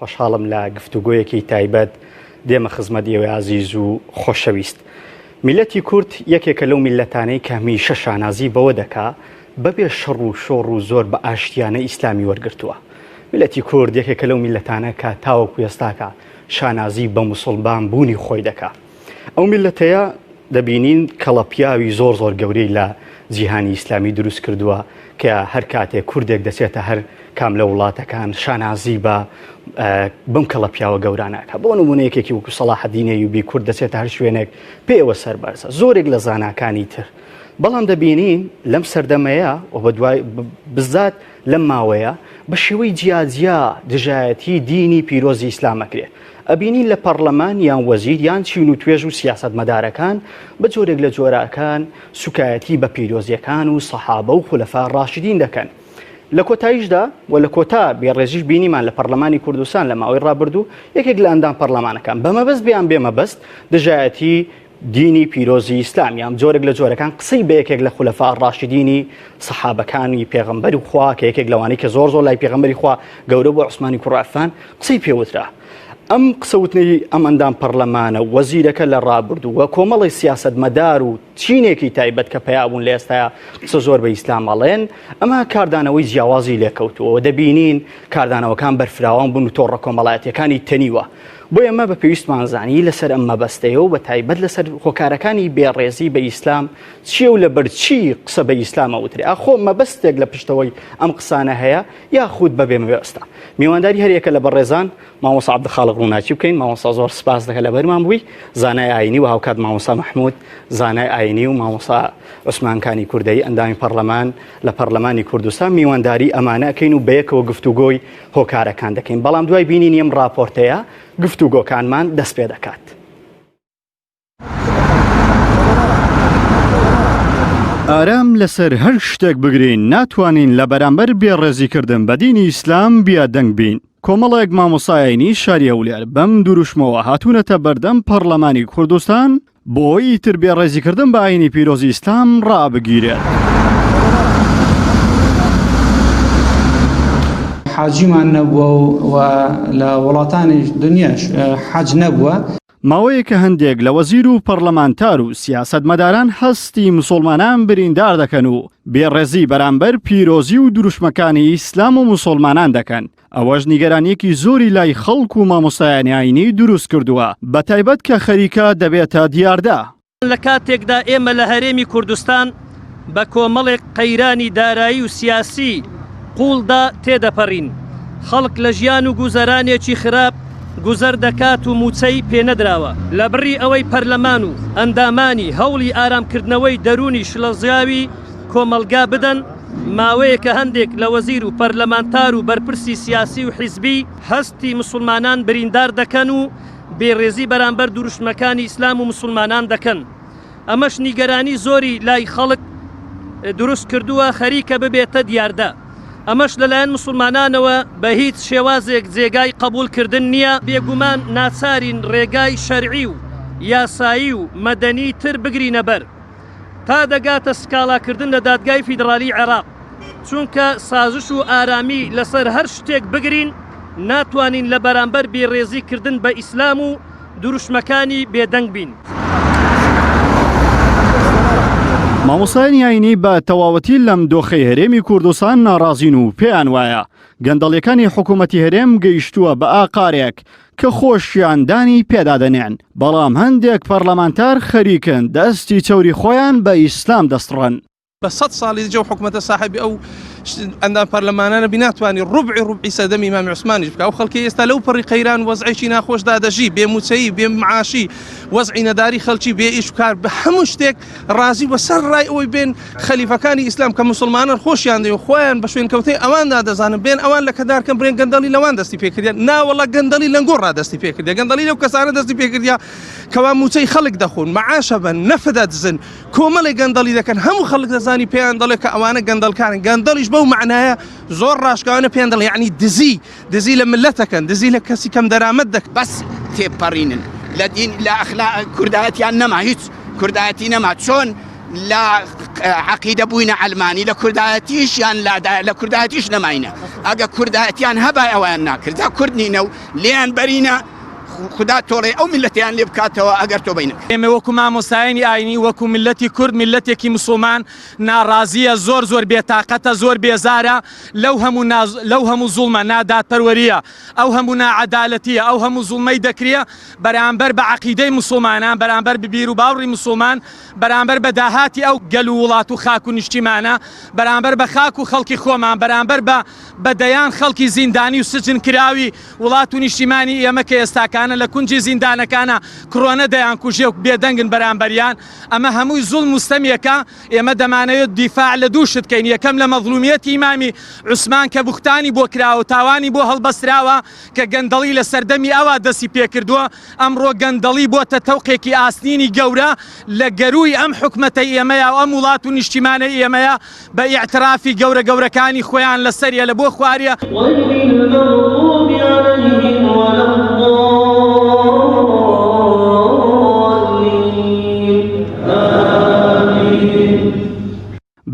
خۆشحاڵم لە گفتوگۆیەکی تایبەت دێمە خزمەت ئێوەی عەزیز و خۆشەویست. میلەتی کورد یەکێکە لەو میلەتانەی کە هەمیشە شانازی بەوە دەکا بەبێ شەڕ و شۆڕ و زۆر بە ئاشتیانە ئیسلامی وەرگرتووە. میلەتی کورد یەکێکە لەو میلەتانە کە تاوەکو ئێستاکە شانازی بە موسڵمان بوونی خۆی دەکا. ئەو میلەتەیە دەبینین کەڵەپیاوی زۆر گەورەی لە جیهانی ئیسلامی دروست کردووە کە هەر کاتێک کوردێک دەچێتە هەر کام لە وڵاتەکان شانازی بەم کەڵەپیاوە گەورانەکە. بۆ نمونە یەکێکی وەکو سەلاحەدین ئەیوبی کورد دەچێتە هەر شوێنێک پێوە سەربەرزە زۆرێک لە زاناکانی تر. بەڵام دەبینین لەم سەردەمەیە و بە دوای بزات لەم ماوەیە بە شێوەی جیاجیا دژایەتی دینی پیرۆزی ئیسلامەکرێت. ئەبینین لە پەرلەمان یان وەزیر یان چین و توێژ و سیاسەتمەدارەکان بە جۆرێک لە جۆراکان سوکایەتی بە پیرۆزیەکان و سەحابە و خولەفا ڕاشدین دەکەن. لە کۆتاییشدا و لە کۆتا بێڕێژیش بینیمان لە پەرلەمانی کوردستان لە ماوەی ڕابردوو یەکێک لە ئەندام پەرلەمانەکان بەمەبەست بیان بێمەبەست دژایەتی دینی پیرۆزی ئیسلامیان جۆرێک لە جۆرەکان قسەی بە یەکێک لە خولەفا ڕاشدینی سەحابەکانی پێغەمبەری خوا کە یەکێک لەوانەی کە زۆر لای پێغەمبەری خوا گەورە بۆ عوسمانی کوڕ عەفان قسەی پێوترا. ئەم قسەوتنی ئەم ئەندام پەرلەمانە وەزیرەکە لە ڕابردوو وە کۆمەڵی سیاسەتمەدار و چینێکی تایبەت کە پەیابوون لە ئێستایا قسە زۆر بە ئیسلام ئەڵێن ئەمە کاردانەوەی جیاوازی لێکەوتووە دەبینین کاردانەوەکان بەرفراوان بوون و تۆڕە کۆمەڵایەتیەکانی تەنیوە. بۆ ئێمە بە پێویستمان زانی لەسەر ئەم مەبەستەیە و بە تایبەت لەسەر هۆکارەکانی بێڕێزی بە ئیسلام چیە و لە بەرچی قسە بە ئیسلامە وترێ ئاخۆ مەبەستێک لە پشتەوەی ئەم قسانە هەیە یاخود بەبێ مەبەستە. میوانداری هەرێکە لە بەڕێزان مامۆستا عەبدولخالق ڕووناچی بکەین. مامۆستا زۆر سپاس دەکەم لە بەرمان بووی. زانای ئاینی و هاوکات مامۆستا مەحموود زانای ئاینی و مامۆستا عوسمانکانی کوردەی ئەندامی پەرلەمان لە پەرلەمانی کوردستان میوانداری ئەمانە ئەکەین و بەیەکەوە گفتوگۆی هۆکارەکان دەکەین. بەڵام دوای بینین ئەم راپۆرتەیە گفتوگۆکانمان دەست پێ دەکات. ئارام لەسەر هەر شتێک بگرین ناتوانین لە بەرامبەر بێڕێزیکردن بە دینی ئیسلام بیا دەنگ بین. کۆمەڵێک مامۆسایانی شاریە ولێر بەم دوروشمەوە هاتوونەتە بەردەم پەرلەمانی کوردستان بۆی ئیتر بێڕێزیکردن بە ئاینی پیرۆزی ئیسلام ڕابگیرێت. حاجیمان نەبووە و لە وڵاتانی دنیاش حەج نەبووە. ماوەیە کە هەندێک لە وەزیر و پەرلەمانتار و سیاسەتمەداران هەستی موسڵمانان بریندار دەکەن و بێڕێزی بەرامبەر پیرۆزی و دروشمەکانی ئیسلام و موسڵمانان دەکەن. ئەوەش نیگەرانیەکی زۆری لای خەڵک و مامۆستایانی ئاینی دروست کردووە بە تایبەت کە خەریکە دەبێتە دیاردا. لە کاتێکدا ئێمە لە هەرێمی کوردستان بە کۆمەڵێک قەیرانی دارایی و سیاسی قوڵدا تێدەپەڕین. خەڵک لە ژیان و گوزەرانێکی خراپ گوزەر دەکات و موچەی پێنەدراوە. لە بڕی ئەوەی پەرلەمان و ئەندامانی هەوڵی ئارامکردنەوەی دەرونی شلەزیاوی کۆمەلگا بدەن ماوەیە کە هەندێک لە وەزیر و پەرلەمانتار و بەرپرسی سیاسی و حیزبی هەستی موسڵمانان بریندار دەکەن و بێڕێزی بەرامبەر دوروشمەکانی ئیسلام و موسڵمانان دەکەن. ئەمەش نیگەرانی زۆری لای خەڵک دروست کردووە خەریکە ببێتە دیاردە. ئەمەش لەلایەن موسڵمانانەوە بە هیچ شێوازێک جێگای قبولکردن نییە. بێگومان ناچارین ڕێگای شەرعی و یاسایی و مەدەنی تر بگرینە بەر تا دەگاتە سکاڵاکردن لە دادگای فیدرالی عێراق. چونکە سازش و ئارامی لەسەر هەر شتێک بگرین ناتوانین لە بەرامبەر بێڕێزیکردن بە ئیسلام و دروشمەکانی بێدەنگ بین. مامۆستایانی ئاینی بە تەواوەتی لەم دۆخەی هەرێمی کوردستان ناڕازین و پێیان وایە گەندەڵیەکانی حکوومەتی هەرێم گەیشتووە بە ئاقارێک کە خۆشیاندانی پێدادەنێن. بەڵام هەندێک پەرلەمانتار خەریکن دەستی چەوری خۆیان بە ئیسلام دەستڕن. بە 100 ساڵی جەو حکومەتە ساحبی ئەو ئەندام پەرلەمانانە بیناتوانی ڕوبعی سەدەمی ئیمامی عوسمانیش بکە. ئەو خەڵکی ئێستا لەو پەڕی قەیران وەزعێکی ناخۆشدا دەژی بێ موچەیی بێ معاشی وەزعی نەداری خەڵکی بێ ئیش و کار بە هەموو شتێک ڕازی بە سەر ڕای ئەوەی بێن خەلیفەکانی ئیسلام کە موسڵمانان خۆشیان دێ و خۆیان بە شوێن کەوتەی ئەواندا دەزانن بێن ئەوان لە کەدارکەم برێن گەندەڵی لەوان دەستی پێکردیان. ناوەڵە گەندەڵی لەنگۆڕ ڕادەستی پێکردی گەندەڵی لەو کەسانە دەستی پێکردیا کەوا موچەی خەڵک دەخۆن معاشە بن نەفەدە دزن کۆمەڵی گەندەڵی دەکەن هەموو خەڵک دەزانی پێیان دەڵێ کە ئەوانە گەندەڵکارن. گەندەڵیش بەو معنایە زۆر ڕاشکاوانە پێیان دەڵێ یعنی دزی لە ملەتەکەن دزی لە کەسی کەم دەرامەت دەکەن. بەس تێپەڕینن لە دین لە ئەخلاق کوردایەتیان نەما هیچ کوردایەتی نەما چۆن لە عقيدة بوينة علماني لكرداتيش يعني لكرداتيش نماينة أجا كرداتيان هبا أوان ناكر ذا كردنينو ليان برينا خدا تۆڕێ ئەو ملەتیان لێ بکاتەوە ئەگەر تۆ بینک ئێمە وەکو مامۆستایانی ئاینی وەکو ملەتی کورد ملەتێکی مسلمان ناڕازیە زۆر بێتاقەتە زۆر بێزارە لەو هەموو زوڵمە نادادپەروەریە ئەو هەموو ناعەدالەتیە ئەو هەموو زوڵمەی دەکرێ بەرامبەر بە عەقیدەی مسلمانان بەرامبەر ببیر و باوڕی مسلمان بەرامبەر بە داهاتی ئەو گەل و وڵات و خاک و نیشتیمانە بەرامبەر بە خاک و خەڵکی خۆمان بەرامبەر بە دەیان خەڵکی زیندانی و سجن کراوی وڵات و نیشتیمانی ئێمە کە ئێستاکانە لە کونجی زیندانەکانە کڕۆنە دەیان کوژێ و بێدەنگن بەرامبەریان ئەمە هەمووی زوڵم مستەمیەکە ئێمە دەمانەوێت دیفاع لە دوو شت بکەین یەکەم لە مەظلومیەتی ئیمامی عوسمان کە بوختانی بۆ کراوە تاوانی بۆ هەڵبەستراوە کە گەندەڵی لە سەردەمی ئەوا دەستی پێکردووە ئەمڕۆ گەندەڵی بۆتە تەوقێکی ئاستینی گەورە لە گەروی ئەم حکومەتە ئێمەیە و ئەم وڵات و نیشتیمانەی ئێمەیە بە ئیعترافی گەورەکانی خۆیان لەسەریە لە بۆ خواریە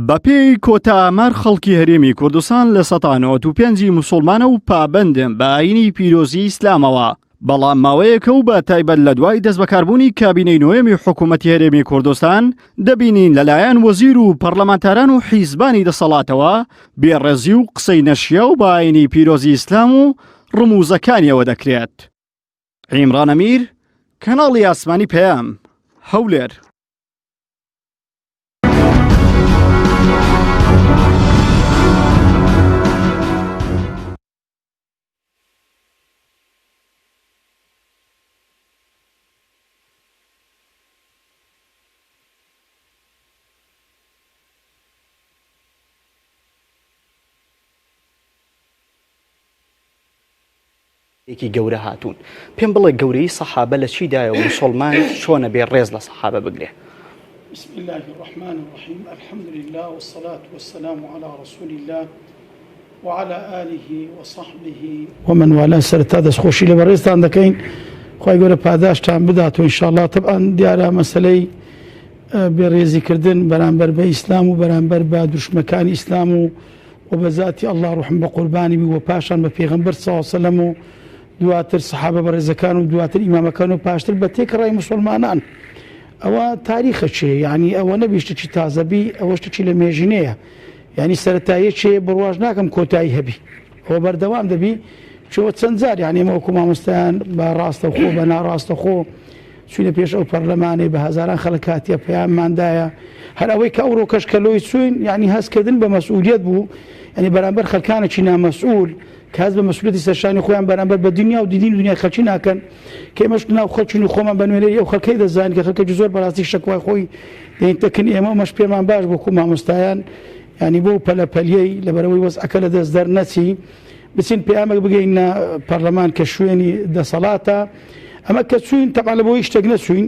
بەپێی کۆتامەر خەڵکی هەرێمی کوردستان لە 1995 موسڵمانە و پابەندن بە ئاینی پیرۆزی ئیسلامەوە بەڵام ماوەیەکە و بە تایبەت لە دوای دەست بەکاربوونی کابینەی نوێمی حکوومەتی هەرێمی کوردستان دەبینین لەلایەن وەزیر و پەرلەمانتاران و حیزبانی دەسەڵاتەوە بێڕێزی و قسەی نەشیە و بە ئاینی پیرۆزی ئیسلام و ڕموزەکانیەوە دەکرێت. عیمران ئەمیر کەناڵی ئاسمانی پەیام هەولێر. یەکی گەورە هاتوون پێم بڵێ گەورەی سەحابە لە چیدایە و مسلمان چۆنە بێ ڕێز لە سەحابە بگرێ. بسم الله الرحمن الرحيم الحمد لله والصلاة والسلام على رسول الله وعلى آله وصحبه ومن والاه. سرتا دەستخۆشی لە بەڕێزتان دەکەین خی گەورە پاداشتان بدات و ئینشاءالله طبعا دیارە مەسەلەی بێڕێزیکردن بەرامبەر بە ئیسلام و بەرامبەر بە دوشمەکانی ئیسلام و بەذاتی الله ڕحم بە قوربانی بی و پاشان بە پێغەمبەر صلی الله علیه و سلم و دواتر سەحابە بەڕێزەکان و دواتر ئیمامەکان و پاشتر بە تێکەڕای مسلمانان. ئەوە تاریخە چێ یعنی ئەوە نەبی شتێکی تازەبی ئەوە شتێکی لە مێژینەیە یعنی سەرەتایە چێ بڕواژ ناکەم کۆتایی هەبی ئەوە بەردەوام دەبی چۆوە چەند جار یعنی ئێمە وەکو مامۆستایان بە ڕاستەخۆ بە ناڕاستەخۆ چوینە پێش ئەو پەرلەمانەی بە هەزاران خەڵک هاتیە پەیامماندایە هەر ئەوەی کە ئەوڕۆ کەشکەلۆی چوین یعنی هەستکردن بە مەسئولیت بوو یعنی بەرامبەر خەڵکانێکی نامەسئول کە هەست بە مەسئولیەتی سەرشانی خۆیان بەرامبەر بە دنیا و دیدین دنیا خەڵکی ناکەن کە ئێمەش ناو خەڵکین و خۆمان بە نوێنەری ئەو خەڵکەی دەزانین کە خەڵکێکی زۆر بەڕاستی شەکوای خۆی دەینتەکن ئێمە مەش پێمان باش بۆکو مامۆستایان ینی بۆ پەلەپەلیەی لەبەرەوەی وەزعەکە لە دەست دەرنەچی بچین پەیامێک بگەینە پەرلەمان کە شوێنی دەسەڵاتە ئەمە کە چوین تەبعا لە بۆ شتێک نەچوین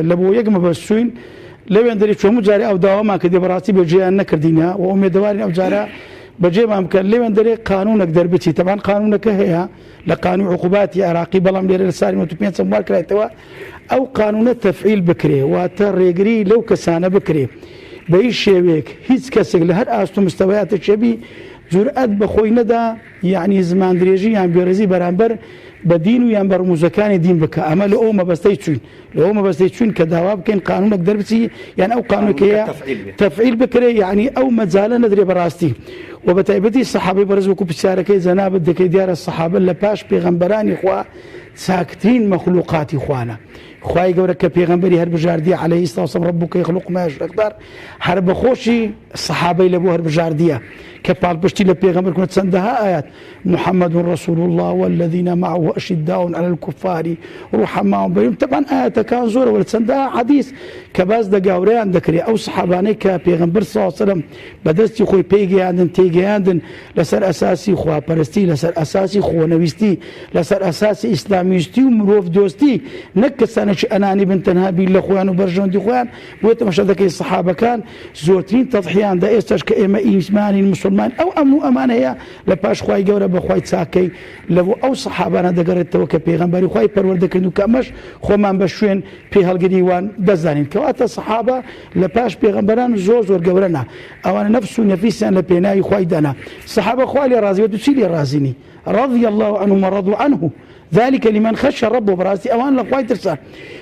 لە بۆ یەک مەبەست چوین لەوێن دەری چۆمو جارێ ئەو داوامان کە دێبەڕاستی بەجێیان نەکردینە و ئومێدەوارین ئەو جارە بەجێمان بکەن لێوێن دەرێ قانونێک دەربچی تەبعا قانونەکە هەیە لە قانون عقوباتی عراقی بەڵام لێرە لە ساری 95 چەندوار کرایەوە ئەو قانونە تەفعیل بکرێ واتە ڕێگری لەو کەسانە بکرێ بە هیچ شێوەیەک هیچ کەسێک لە هەر ئاست و مستەوایاتە چێبی جورئەت بەخۆی نەدا یعنی زمان درێژی یان بێڕێزی بەرامبەر بە دین و یان بە ڕموزەکانی دین بکە ئەمە لە ئەو مەبەستەی چوین لە ئەو مەبەستەی چوین کە داوا بکەین قانونێک دەربچی یان ئەو قانونەکەیە تەفعیل بکرێ یعنی ئەو مەجالە نەدرێ بەڕاستی و بە تایبەتی سەحابەی بەڕێز وەکو پرسیارەکەی جەنابەت دەکەی دیارە سەحابە لە پاش پێغەمبەرانی خوا چاکترین مەخلوقاتی خوانە خوای گەورە کە پێغەمبەری هەر بژاردیە عەلەیهی سڵاو وسەلام ڕەبوکە یەخلوق ما یەشاء هەر بەخۆشی سەحابەی لە بۆ هەر بژاردیە کە پاڵپشتی لە پێغەمبەر کردن چەندەها ئايات محمد رسول الله والذين معه أشداء على الكفار رحماء بينهم طبعا ئاياتەکان زۆرە وەرە چەندەها حەدیث کە باس دەگاوریان دەکرێت ئەو سەحابانەی کە پێغەمبەر صلی الله عليه وسلم بەدەستی خۆی پێیگەیاندن تێگەیاندن لەسەر ئەساسی خواپەرستی لەسەر ئەساسی خۆنەویستی لەسەر ئەساسی ئیسلامیستی و مرۆڤ دۆستی نەک کەسانە ئەوانەی ئەنانی بن تەنها بیر لە خۆیان و بەرژەوەندی خۆیان بۆ تەماشا دەکەی سەحابەکان زۆرترین تەضحیەیان دا ئێستاش کە ئێمە ئیمانین مسلمان ئەو ئەمن و ئەمان هەیە لە پاش خوای گەورە بەخوای چاکەی لەبوو ئەو سەحابانە دەگەڕێتەوە کە پێغەمبەری خوای پەروەردەکەن و کە ئەمەش خۆمان بە شوێن پێ هەڵگریوان دەزانین کەواتە سەحابە لە پاش پێغەمبەران زۆر گەورەنا ئەوانە نەفس و نەفیسیان لە پێناوی خوای دانا سەحابە خوا لێ ڕازی و چی لێ ڕازینی رضي الله عنهم ورضوا عنه ذلك لمن خشى ربه براسي اوان لخواي ترسا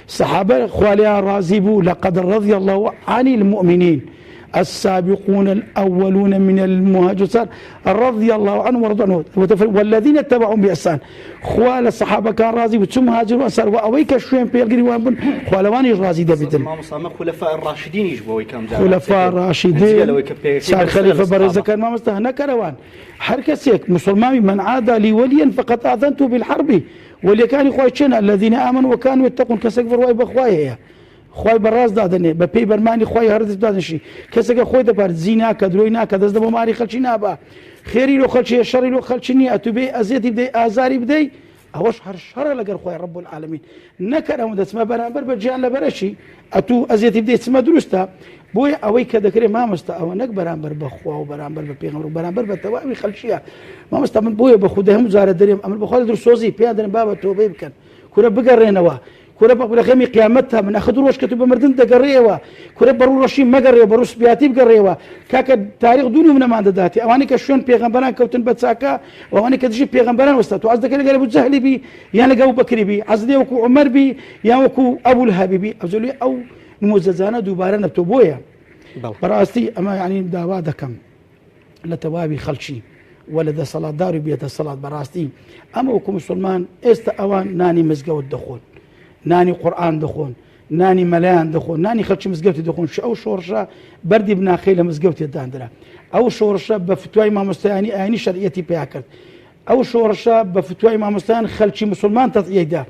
صحابه خواليا رازبوا لقد رضي الله عن المؤمنين السابقون الأولون من المهاجرين رضي الله عنهم ورضوا عنه والذين اتبعوا بإحسان خوال الصحابة كان راضي ثم هاجروا وأنصار وأويك شوين بيلقي وان خوالواني راضي دبتن خلفاء الراشدين يجبوا كم خلفاء الراشدين صار خليفة برزة كان ما مستهنا كروان حركسيك مسلمان من عاد لي وليا فقد آذنته بالحرب واللي كان خويتشنا الذين آمنوا وكانوا يتقون كسكفر واي بخوايه خوای بەڕاست دادنێ بە پێی بەرمانی خۆی هەردت دادنشی کەسێکە خۆی دەپارێت زی ناکە درۆی ناکە دەست بە ماری خەلکی نابە خێری لۆ خەلکی شەڕی لۆ خەلکی نییە ئەتو بێ ئەزیەتی بدەی ئازاری بدەی ئەوەش هەر شەڕە لەگەر خۆی ڕەب العالەمین نەکەر ئەوە دەچمە بەرامبەر بە گیان لە بەرەشی ئەتو ئەزیەتی بدەی چمە دروستە بۆیە ئەوەی کە دەکرێت مامۆستا ئەوە نەک بەرامبەر بەخوا و بەرامبەر بە پێغەمبەر و بەرامبەر بە تەواوی خەلکیە مامۆستا من بۆیە بە خودە هەموو جارە دەرێم ئەمر بەخوا دروستسۆزی پێیان دەرن با بە تۆبەی بکەن کورە بگەڕێنەوە كره بخيمي قيامتها من اخذ روش كتب مردن دقريوا كره برو رشي مقريوا برو سبياتي بقريوا كاك تاريخ دوني من ما داتي اواني كشون بيغمبران كوتن بتساكا واواني كتجي بيغمبران وستو عزدك قال ابو جهل بي يعني ابو بكر بي عزدي وكو عمر بي يعني وكو ابو لهب بي ابزولي او نموززانا دوباره نبتوبويا براستي اما يعني داوا كم لتوابي خلشي ولد صلاه داري بيت الصلاه براستي اما وكو مسلمان است اوان ناني مزقه الدخول ناني قرآن دخون ناني مليان دخون ناني خلش مزقوتي دخون أو شورشة بردي بناخيله مزقوتي داندرا أو شورشة بفتوى إمام مستاني آيني شرعيتي بياكرت أو شورشة بفتوى إمام مستاني خلشي مسلمان تطيدا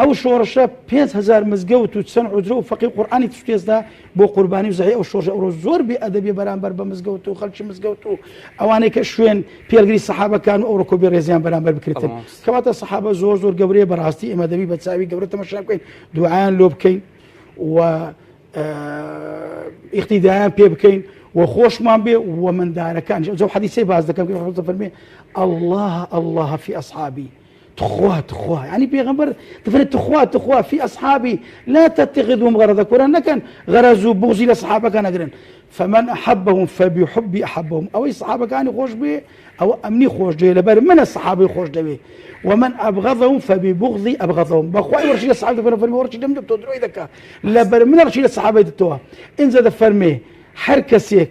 أو شورشة 5000 مزقوت وتسن عذره وفقيه قرآني تشتيز ده بو قرباني وزعي أو شورشة أو زور بأدبي برانبر بمزقوت وخلشي مزقوت أواني كشوين بيلقي الصحابة كانوا أو ركوبي ريزيان برانبر بكرتين كما الصحابة زور قبرية براستي إما دبي بتساوي قبرة تمشاكين دعاء لوبكين و اقتداء بيبكين وخوش ما بي ومن دار كان جو حديثي باز ذكر الله في أصحابي تخواه يعني بيغمبر تفرد تخواه في أصحابي لا تتخذهم غرضك ورنا كان غرزوا بغزي لصحابة كان أقرن فمن أحبهم فبحبي أحبهم أو الصحابة كانوا خوش به أو أمني خوش به لبر من الصحابة خوش به ومن أبغضهم فببغضي أبغضهم بخواي ورشي الصحابة فرمي ورشي دم تدروا إذا كان لبر من رشي الصحابة يدتوها إن زاد فرمي حركسيك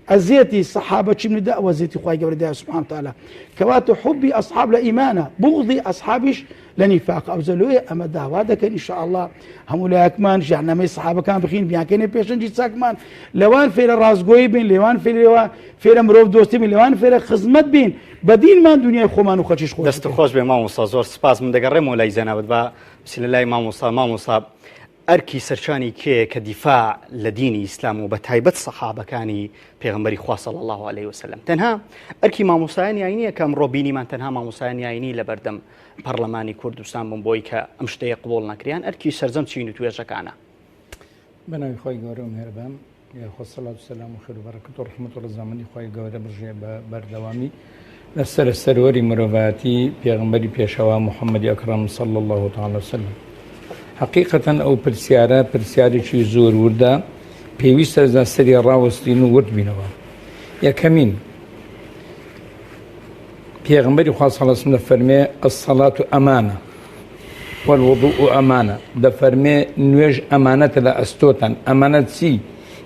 أزيتي الصحابة من داء وزيتي خواي قبل داء سبحانه وتعالى كوات حبي أصحاب لإيمانه بغضي أصحابش لنفاق أو زلوية أما دعواتك إن شاء الله هم لا يكمان جعلنا ما الصحابة كان بخين بيان بيشن جيت ساكمان لوان فير راس قوي بين لوان فير مروف دوستي بين لوان فير خدمت بين بدين ما دنيا خومان وخشش خوش دست خوش به ما مصازور سپاس من دقرم ولا زنابت با بسم الله ما مصاب أركي سرشاني كدفاع لدين الإسلام وبتايبت صحابة كاني پیغمبري خوا صلى الله عليه وسلم تنها أركي ما مساين يعني كم روبيني من تنها ما مساين يعني لبردم برلماني كردستان بمبوي كأمشتي قبول نكريان أركي سرزم تشينو تويجا كانا بناوي خوي قورم هربام يا خو الصلاة والسلام وخير وبركة ورحمة الله زماني خوي قورم برجع بردوامي لسر السروري مروفاتي پیغمبري پیشوا محمد أكرم صلى الله تعالى وسلم حقيقة أو برسياري شي زور وردا بيويست از سري راوستين ورد بينوا يا كمين پیغمبر خدا صلى الله عليه وسلم فرمي الصلاة أمانة والوضوء أمانة ده فرمي نوج أمانة لا أستوتن أمانة سي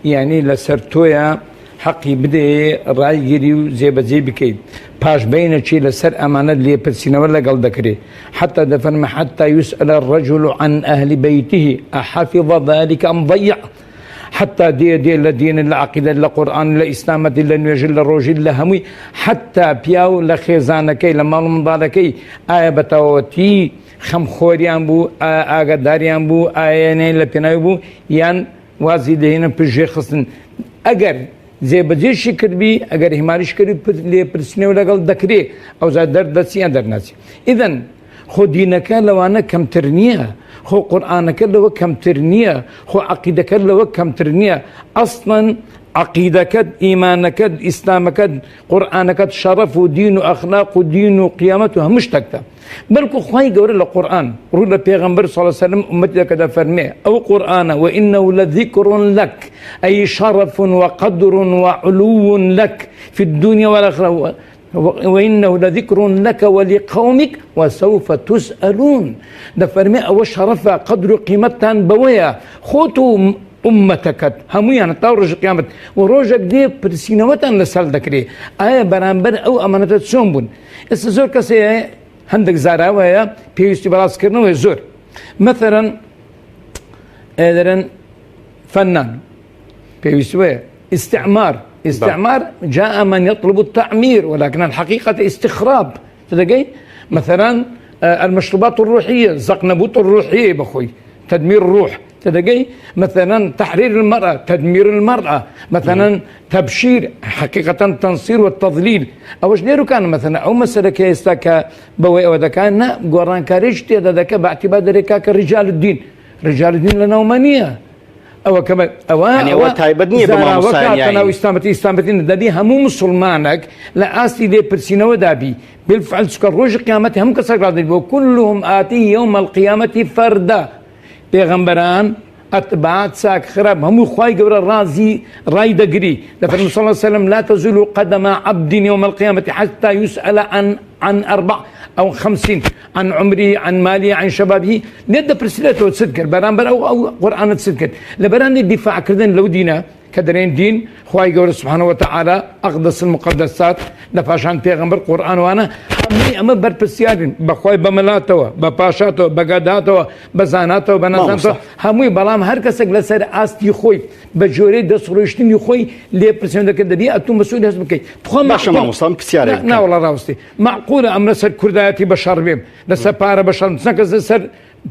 يعني لسرتويا حقي بدي رأي جريو زي بكيد باش بين شيء لسر أمانة اللي برسينا ولا قال ذكري حتى دفرم حتى يسأل الرجل عن أهل بيته أحفظ ذلك أم ضيع حتى دي الدين العقيدة القرآن الإسلام النجل الرجل همي حتى بياو لخزانكي لما مضالكي آية بتاوتي خم خوريان بو آقاداريان بو آيانين لبناي بو يان وازي دهينا بجي خصن أجر زي بجي شكر بي أجر همارش كري لي برسنة ولا قال ذكري أو زاد درد سيان درناسي إذن خۆ دینەکە لەوانە کەمتر نییە، خۆ قورئانەکە لەوە کەمتر نییە، خۆ عەقیدەکە لەوە کەمتر نییە. ئەسڵەن عقیدەکەت، ئیمانەکەت، ئیسلامەکەت، قورئانەکەت شەرەف و دین و ئەخلاق و دین و قیامەت و هەموو شتێکتە. بەڵکو خوای گەورە لە قورئان ڕوو لە پێغەمبەر صلی الله علیه وسلم ئومەتێکە دەفەرمێ ئەو قورئانە وإنه لذكر لك أي شرف وقدر وعلو لك في الدنيا والآخرة وإنه لذكر لك ولقومك وسوف تسألون. دەفەرمێ ئەوە شەرەفە قەدر و قیمەتتان بەوەیە خۆت و ئومەتەکەت هەموویان تا ڕۆژی قیامەت و ڕۆژێک دێ پرسیینەوەتان لەسەر دەکرێت ئایا بەرامبەر ئەو ئەمانەتە چۆن بوون. ئێستا زۆر کەسەیە هەندێک زاراوەیە پێویستی بەڕاستکردنەوەی زۆر مەثەرەن ئێدەرن فەنان پێویستی وەیە استعمار جاء من يطلب التعمير ولكن الحقيقة استخراب تدقي مثلا المشروبات الروحية زقنبوط الروحية بخوي تدمير الروح تدقي مثلا تحرير المرأة تدمير المرأة مثلا تبشير حقيقة تنصير والتضليل أوش ديرو كان مثلا أو مسألة كيستاكا بوي أو ذكاء قران كاريجتي ذاك باعتبار ذلك رجال الدين لنا ومانية أو كما يعني هو تايبدني بماموسان يعني استامتين دبي همو مسلمانك لا أصلي دي برسينا ودابي بالفعل سكر روج قيامتي هم كسر وكلهم آتي يوم القيامة فردا پیغمبران اتباعات ساك خراب همو خواهي قبر الرازي راي دقري لفرم صلى الله عليه وسلم لا تزول قدم عبد يوم القيامة حتى يسأل عن 4 أو 50 عن عمره عن ماله عن شبابه ليد برسلته وتسذكر برانبر أو قرآن تسذكر لبران الدفاع كردن لو دينا كدرين دين خواهي قبر سبحانه وتعالى أقدس المقدسات لفاشان پیغمبر قرآن وانا همي أما برپسيارين بخواهي بملاتوا بپاشاتوا بقاداتوا بزاناتوا بنازانتوا همي بلام هر کسك لسر آستي خوي بجوري دست روشتين خوي ليه پرسيون دكت دبي أتو مسؤول هست بكي باشا ما مصام بسياري نا والله راوستي معقولة أم لسر كرداتي بشر بيم لسر پارا بشر نسنكز لسر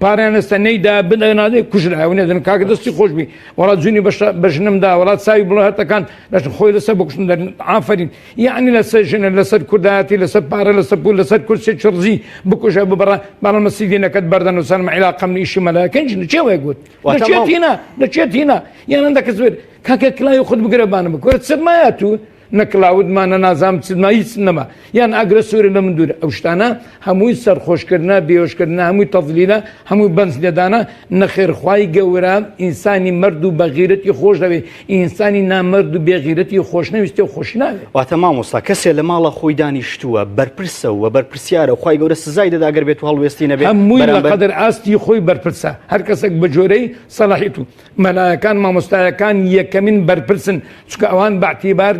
پارەیان ئێستا نەیدا بدەنادەی کوژراونێ دەن کاکە دەستی خۆش بی وڵات جوونی بەژنمدا وڵات ساوی بڵاتەکان لەشن خۆی لەسەر بکوشن دەرن ئافرین یعنی لەسەر ژنە لەسەر کوردایەتی لەسەر پارە لەسەر پول لەسەر کورسێ چڕزی بکوژە ببڕە بەڵام مەسیدینەکەت بەردەن و سەرمە عیلاقەم ئیشی مەلایەکەن ژنە چێوەی گوت دەچێت هینە یان هەندێک زۆر کاکە کلای خۆت بگرە بانە بکوێت سەرمایە تو نەکلااودمانە نازام چما هیچ نەما یان ئەگرە سوورە لە من دوورە ئەو شتانە هەمووی سەرخۆشکردنە بێهۆشکردنە هەمووی تەفلیلە هەمووی بەنج لێدانە نەخێرخوای گەورە ئینسانی مرد و بەغیرەتی خۆش دەوێت ئینسانی نامرد و بێغیرەتی خۆش نەویستی و خۆش ناوێت واتە مامۆستا کەسێ لە ماڵە خۆی دانیشتووە بەرپرسە و بەرپرسیارە خوای گەورە سزای دەدا ئەگەر بێت و هەڵوێستی نەبێت هەمووی لەقەدر ئاستی خۆی بەرپرسە هەر کەسێک بە جۆرەی سەلاحیت و مەلایەکان مامۆستایەکان یەکەمین بەرپرسن چونکە ئەوان باعتیبار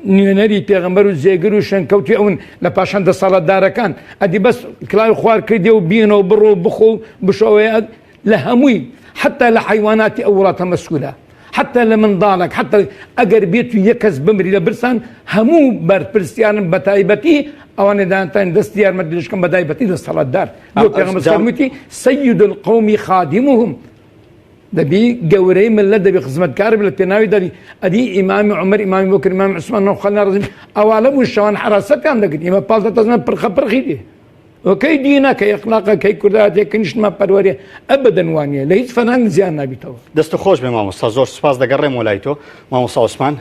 نوێنەری پێغەمبەر و جێگر و شەنکەوتی ئەون لە پاشان دەسەڵاتدارەکان ئەدی بەس کلای خوار کردێ و بینەوە بڕۆ بخۆ بشەوەیە لە هەمووی حتا لە حیواناتی ئەو وڵاتە مەسئولە حتا لە منداڵێک حتا ئەگەر بێت و یەک کەس بمری لە برسان هەموو بەرپرسیارن بە تایبەتی ئەوانێ دانتان دەستی یارمەتیشکن بە تایبەتی دەسەڵاتدار بۆ پێغەمبەر فەرموویەتی سەید القەوم خادمهم دەبی گەورەی ملت دەبی خزمەتکار لە پێناوی دەری ئەدی ئیمامی عومەر ئیمامی بوکر ئیمامی عوسمان خەڵنا ڕزم ئەوانە بوون شەوان حراسەتیان دەکرد ئێمە پاڵتە تەزمە پرخی دێ وەکەی دینە کە ئەخلاقە کەی کوردایەتێک کە نیشتمە پەروەریە ئەبەدەن وانیە لە هیچ فەنان زیان نابیتەوە دەست خۆش بێ مامۆستا زۆر سپاس دەگەڕێم وەلای تۆ مامۆستا عوسمان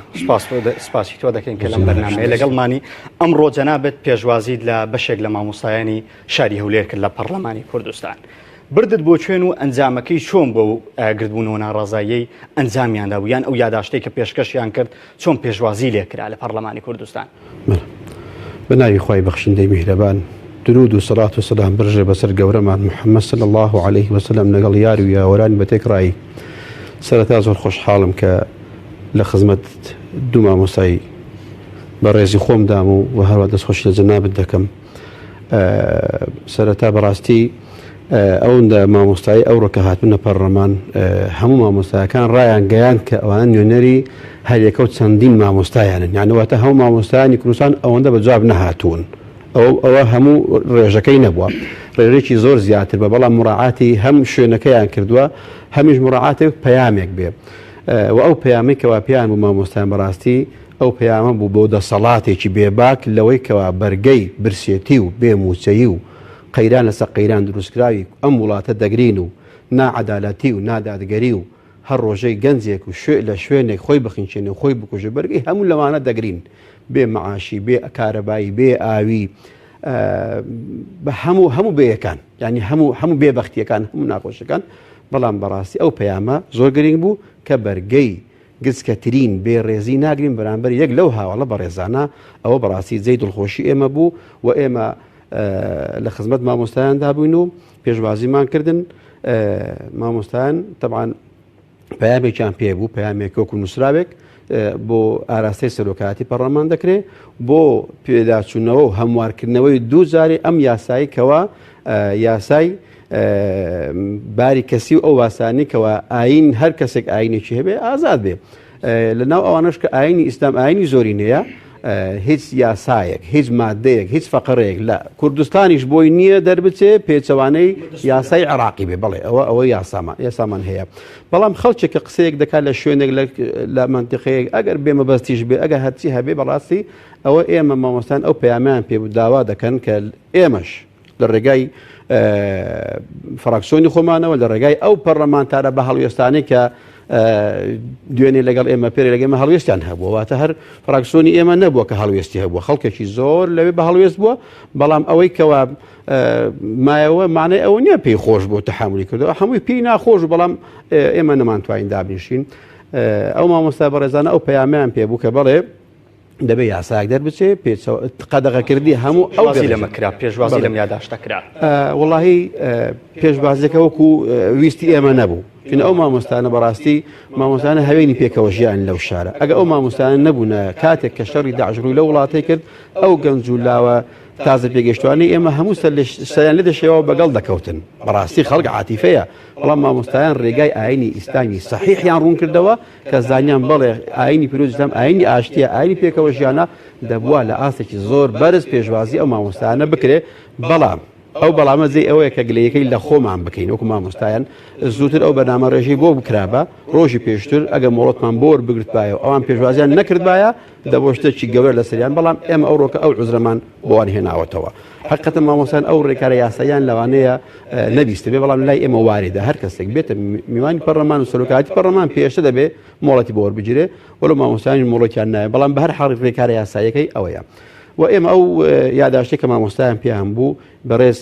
سپاسی تۆ دەکەین کە لەم بەرنامەیە لەگەڵمانی ئەمڕۆ جەنابەت پێشوازیت لە بەشێک لە مامۆستایانی شاری هەولێر کرد لە پەرلەمانی کوردستان بردت بۆ کوێن و ئەنجامەکەی چۆن بۆ گردبوونەوە ناڕازاییەی ئەنجامیاندا و یان ئەو یاداشتەی کە پێشکەشیان کرد چۆن پێشوازی لێکرا لە پەرلەمانی کوردستان بەناوی خوای بەخشندەی میهرەبان درود و سەڵات و سەلام برژێ بەسەر گەورەمان محەممەد صلی الله عليه وسلم لەگەڵ یار و یاوەرانی بەتێکڕایی سەرەتا زۆر خۆشحاڵم کە لە خزمەت دوو مامۆستای بەڕێزی خۆمدام و هەروە دەستخۆشی لە جەنابەت دەکەم سەرەتا بەڕاستی ئەوەندە مامۆستایی ئەوڕۆ کە هاتوونە پەرلەمان هەموو مامۆستایەکان ڕایان گەیان کە ئەوانە نوێنەری هەریەکە و چەندین مامۆستایانن یانەواتە هەموو مامۆستایانی کوردستان ئەوەندە بەجواب نەهاتوون ئەوە هەموو ڕێژەکەی نەبووە ڕێژێکی زۆر زیاتر بە بەڵام مراعاتی هەم شوێنەکەیان کردووە هەمیش مراعاتێک پەیامێک بێ و ئەو پەیامەی کەوا پێیان بوو مامۆستایان بەڕاستی ئەو پەیامە بوو بۆ دەسەڵاتێکی بێباک لەوەی کەوا بەرگەی برسێتی و بێموچەیی و قەیران لەسەر قەیران دروستکراوی ئەم وڵاتە دەگرین و ناعەدالەتی و نادادگەری و هەر ڕۆژەی گەنجێک و لە شوێنێک خۆی بخینچێنێ و خۆی بکوژە بەرگی هەموو لەوانە دەگرین بێ مەعاشی بێ کارەبایی بێ ئاوی هەموو بێیەکان ینی هەموو بێبەختیەکان هەموو ناخۆشەکان بەڵام بەڕاستی ئەو پەیامە زۆر گرنگ بوو کە بەرگەی گچکەترین بێ ڕێزی ناگرین بەرامبەر یەک لەو هاوڵە بە ڕێزانە ئەوە بەڕاستی جێی دڵخۆشی ئێمە بوو و ئێمە لە خزمەت مامۆستایاندا بووین و پێشوازیمان کردن مامۆستایان طبعاً پەیامێکیان پێ بوو پەیامێک وەکو نووسراوێک بۆ ئاراستەی سەرۆکایەتی پەرلەمان دەکرێت بۆ پێداچوونەوە و هەموارکردنەوەی دوو جارێ ئەم یاسایی کەوە یاسای باری کەسی و ئەو واسانی کەەوە ئاین هەر کەسێک ئاینێکی هەبێ ئازاد بێ لەناو ئەوانش کە ئاینی ئیسلام ئاینی زۆری نییە هیچ یاسایەک هیچ مادەیەک هیچ فەقەرەیەک لە کوردستانیش بۆی نییە دەربچێ پێچەوانەی یاسای عراقی بێ بڵێ ئەوە یاسامان هەیە بەڵام خەڵکێک کە قسەیەک دەکات لە شوێنێک لە منتیقەیەک ئەگەر بێمە بەستیش بێ ئەگە هەرچی هەبێ بەڕاستی ئەوە ئێمە مامۆستان ئەو پەیامیان پێ داوا دەکەن کە ئێمەش لە ڕێگای فراکسیۆنی خۆمانەوە لە ڕێگای ئەو پەرلەمانتارە بە هەڵوێستانی کە دوێنێ لەگەڵ ئێمە پێر لەگەمە هەڵوێستیان هەبووە واتە هەر فراکسیۆنی ئێمە نەبووە کە هەڵوێستی هەبووە خەڵکێکی زۆر لەوێ بە هەڵوێست بووە بەڵام ئەوەی کەوا مایەوە مانای ئەوە نییە پێی خۆش بۆ تەحملی کردەوە هەمووی پێی ناخۆش بەڵام ئێمە نەمانتوانین دابنیشین ئەو مامۆستا بەڕێزانە ئەو پەیامیان پێ بوو کە بەڵێ دەبێ یاساک دەربچێ قەدەغەکردی هەموو ئەو لەمەکرا پێشوازی لەم یاداشتەکرا وەڵاهی پێشبازەکە وەکو ویستی ئێمە نەبوو چون ئەو مامۆستانە بەڕاستی مامۆستانە هەوێنی پێکەوە ژیان لەو شارە ئەگە ئەو مامۆستانە نەبوونە کاتێک کە شەڕی داعشڕووی لە وڵاتی کرد ئەو گەنج و لاوە تازە پێگەشتوانی ئێمە هەموو سەریان لێ دەشێەوە بەگەڵ دەکەوتن بەڕاستی خەڵک عاتیفەیە بەڵام مامۆستایان ڕێگای ئاینی ئیسلامی سەحیحیان ڕوون کردەوە کە زانیان بەڵێ ئاینی پیرۆز ئیسلام ئاینی ئاشتیە ئاینی پێکەوە ژیانە دەبووە لە ئاستێکی زۆر بەرز پێشوازی ئەو مامۆستایانە بکرێ بەڵام ئەو بەڵامە جێ ئەوەیە کە گلەیەکەی لە خۆمان بکەین وەکو مامۆستایان زووتر ئەو بەنامە ڕێژەی بۆ بکرابە ڕۆژی پێشتر ئەگە مۆڵەتمان بۆ بگرتبایە ئەوان پێشوازیان نەکردبایە دەبۆ شتێکی گەورە لە سەریان بەڵام ئێمە ئەو ڕۆکە ئەو عوزرەمان بۆوان هێناوەتەوە حقیقەتەن مامۆستایان ئەو ڕێکارە یاساییان لەوانەیە نەبیستە بێ بەڵام لای ئێمە واردە هەر کەسێک بێتە میوانی پەرلەمان و سەرۆکایەتی پەرلەمان پێشتر دەبێ مۆڵەتی بۆ وەربگیرێ وەڵام مامۆستایانی مۆڵەتیان نایە بەڵام بە هەر حاڵ ڕێکارە یاساییەکەی ئەوەیە و ئێمە ئەو یاداشتێک کە مامۆستایان پێیان بوو بەڕێز